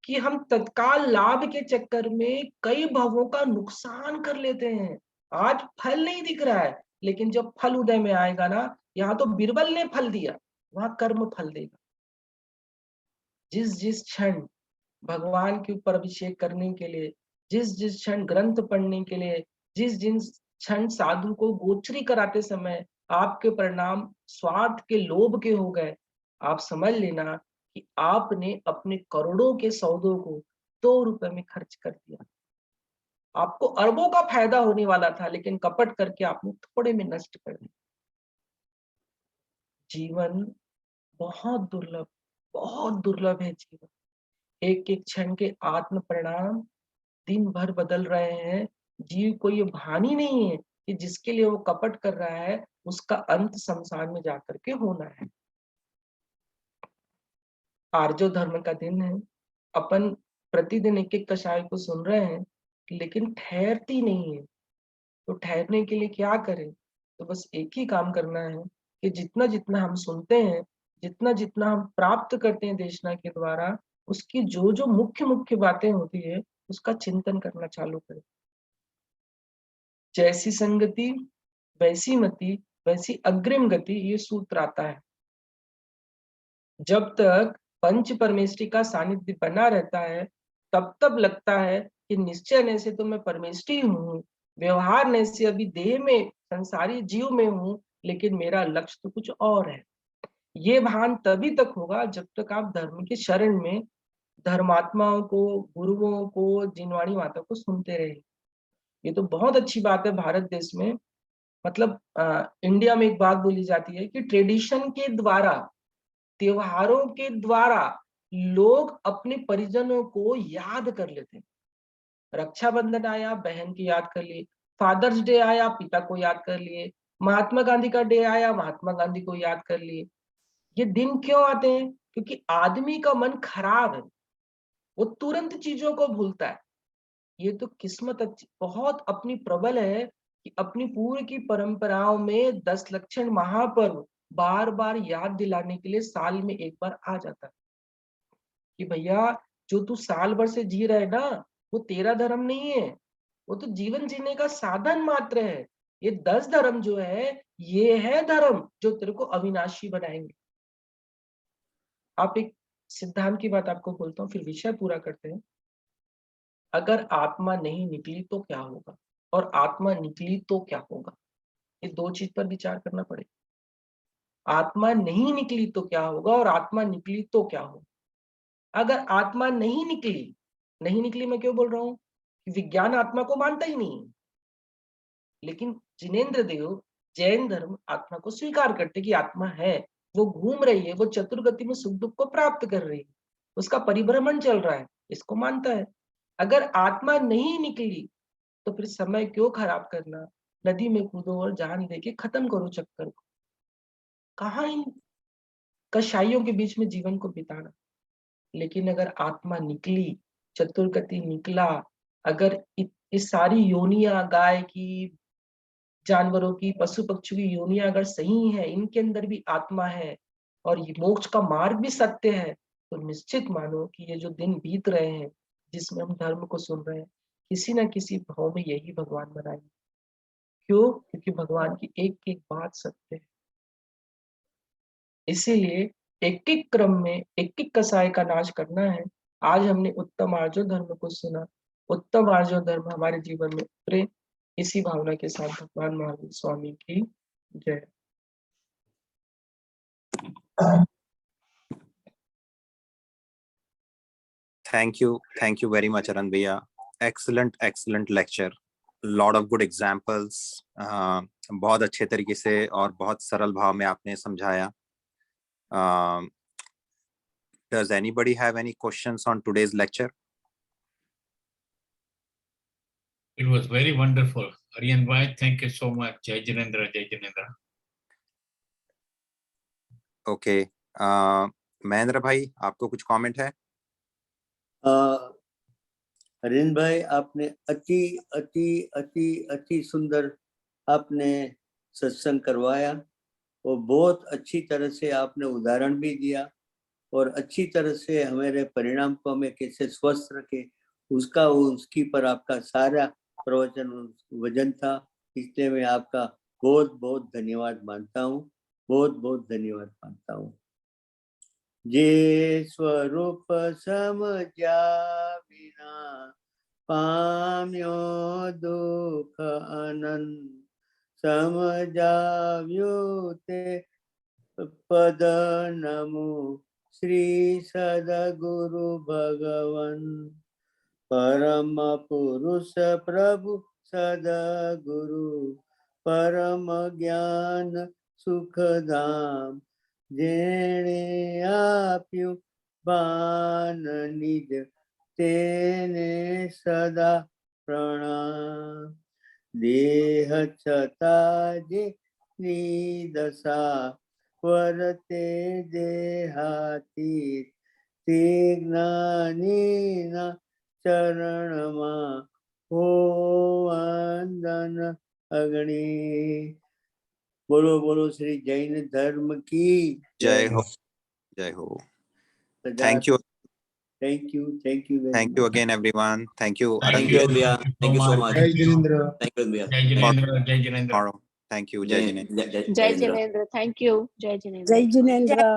कि हम तत्काल लाभ के चक्कर में कई भवों का नुकसान कर लेते हैं। आज फल नहीं दिख रहा है, लेकिन जब फल उदय में आएगा ना, यहाँ तो बिरबल ने फल दिया, वहां कर्म फल देगा। जिस जिस क्षण भगवान के ऊपर अभिषेक करने के लिए, जिस जिस क्षण ग्रंथ पढ़ने के लिए, जिस जिस क्षण साधु को गोचरी कराते समय आपके परिणाम स्वार्थ के लोभ के हो गए, आप समझ लेना कि आपने अपने करोड़ों के सौदों को 2 रुपए में खर्च कर दिया। आपको अरबों का फायदा होने वाला था, लेकिन कपट करके आपने थोड़े में नष्ट कर दिया। जीवन बहुत दुर्लभ है जीवन। एक एक क्षण के आत्म परिणाम दिन भर बदल रहे हैं। जीव को ये भान ही नहीं है कि जिसके लिए वो कपट कर रहा है उसका अंत शमशान में जाकर के होना है। आर्जो धर्म का दिन है। अपन प्रतिदिन एक एक कषाय को सुन रहे हैं, लेकिन ठहरती नहीं है। तो ठहरने के लिए क्या करें? तो बस एक ही काम करना है कि जितना जितना हम सुनते हैं, जितना जितना हम प्राप्त करते हैं देशना के द्वारा, उसकी जो जो मुख्य मुख्य बातें होती है, उसका चिंतन करना चालू करें। जैसी संगति वैसी मति वैसी अग्रिम गति, ये सूत्र आता है। जब तक पंच परमेष्टि का सानिध्य बना रहता है, तब तब लगता है कि निश्चय ने से तो मैं परमेष्टि हूँ, व्यवहार ने से अभी देह में संसारी जीव में हूँ, लेकिन मेरा लक्ष्य तो कुछ और है। ये भान तभी तक होगा जब तक आप धर्म के शरण में धर्मात्माओं को, गुरुओं को, जिनवाणी माता को सुनते रहे। ये तो बहुत अच्छी बात है भारत देश में। मतलब इंडिया में एक बात बोली जाती है कि ट्रेडिशन के द्वारा, त्योहारों के द्वारा लोग अपने परिजनों को याद कर लेते हैं। रक्षाबंधन आया, बहन की याद कर लिए। फादर्स डे आया, पिता को याद कर लिए। महात्मा गांधी का डे आया, महात्मा गांधी को याद कर लिए। ये दिन क्यों आते हैं? क्योंकि आदमी का मन खराब है, वो तुरंत चीजों को भूलता है। ये तो किस्मत अच्छी, बहुत अपनी प्रबल है कि अपनी पूर्व की परंपराओं में 10 लक्षण महापर्व बार बार याद दिलाने के लिए साल में एक बार आ जाता है कि भैया, जो तू साल भर से जी रहा है ना, वो तेरा धर्म नहीं है, वो तो जीवन जीने का साधन मात्र है। ये 10 धर्म जो है, ये है धर्म जो तेरे को अविनाशी बनाएंगे। आप एक सिद्धांत की बात आपको बोलता हूँ, फिर विषय पूरा करते हैं। अगर आत्मा नहीं निकली तो क्या होगा, और आत्मा निकली तो क्या होगा? ये दो चीज पर विचार करना पड़ेगा। आत्मा नहीं निकली तो क्या होगा, और आत्मा निकली तो क्या होगा? अगर आत्मा नहीं निकली, नहीं निकली मैं क्यों बोल रहा हूं कि विज्ञान आत्मा को मानता ही नहीं है, लेकिन जिनेंद्र देव, जैन धर्म आत्मा को स्वीकार करते कि आत्मा है, वो घूम रही है, वो चतुर्गति में सुख दुख को प्राप्त कर रही है, उसका परिभ्रमण चल रहा है, इसको मानता है। अगर आत्मा नहीं निकली तो फिर समय क्यों खराब करना? नदी में कूदो और जान दे के खत्म करो चक्कर को। कहाँ इन कषाइयों के बीच में जीवन को बिताना? लेकिन अगर आत्मा निकली, चतुर्गति निकला, अगर इस सारी योनियां, गाय की, जानवरों की, पशु पक्षी की योनियां अगर सही है, इनके अंदर भी आत्मा है और ये मोक्ष का मार्ग भी सत्य है, तो निश्चित मानो कि ये जो दिन बीत रहे हैं, जिसमें हम धर्म को सुन रहे हैं, किसी ना किसी भाव में यही भगवान बनाएंगे। क्यों? क्योंकि भगवान की एक एक बात सत्य है। इसीलिए एक एक क्रम में एक एक कसाय का नाश करना है। आज हमने उत्तम आर्जो धर्म को सुना, उत्तम आर्जो धर्म हमारे जीवन में उतरे। इसी भावना के साथ भगवान महावीर स्वामी की जय। Thank you very much, Aran Bhaiya. Excellent lecture. Lot of good examples. बहुत अच्छे तरीके से और बहुत सरल भाव में आपने समझाया. Does anybody have any questions on today's lecture? It was very wonderful. Aryan Bhai, thank you so much. Jai Jinendra, Jai Jinendra. Okay. Mahendra भाई, आपको कुछ कमेंट है? हरिन भाई, आपने अति अति अति अति सुंदर आपने सत्संग करवाया और बहुत अच्छी तरह से आपने उदाहरण भी दिया और अच्छी तरह से हमारे परिणाम को हमें कैसे स्वस्थ रखे उसकी पर आपका सारा प्रवचन वजन था। इसलिए मैं आपका बहुत बहुत धन्यवाद मानता हूँ, बहुत बहुत धन्यवाद मानता हूँ। जे स्वरूप समझा बिना पाम्यो दुख अनंत, समझाव्यो ते पद नमो श्री सदगुरु भगवन। परम पुरुष प्रभु सदगुरु, परम ज्ञान सुखधाम, जेणे आप्यु बान निज तेने सदा प्रणाम। देह छता जे निदशा, वरते देहातीत, તે જ્ઞાનીના ચરણમાં હો વંદન અગ્નિ. બોલો બોલો શ્રી જૈન ધર્મ की Jai Ho. Jai Ho. Thank you. Thank you very Thank you much. again, everyone. Thank you, Thank Arang. you. Bhaiya. Thank you so much. जय Jinendra. Thank you, Bhaiya. Jai Jinendra, Jai Jinendra. Tomorrow. Thank you, Jai Jai. Jai Jai Jinendra. Thank you. Jai Jinendra. Jai Jinendra.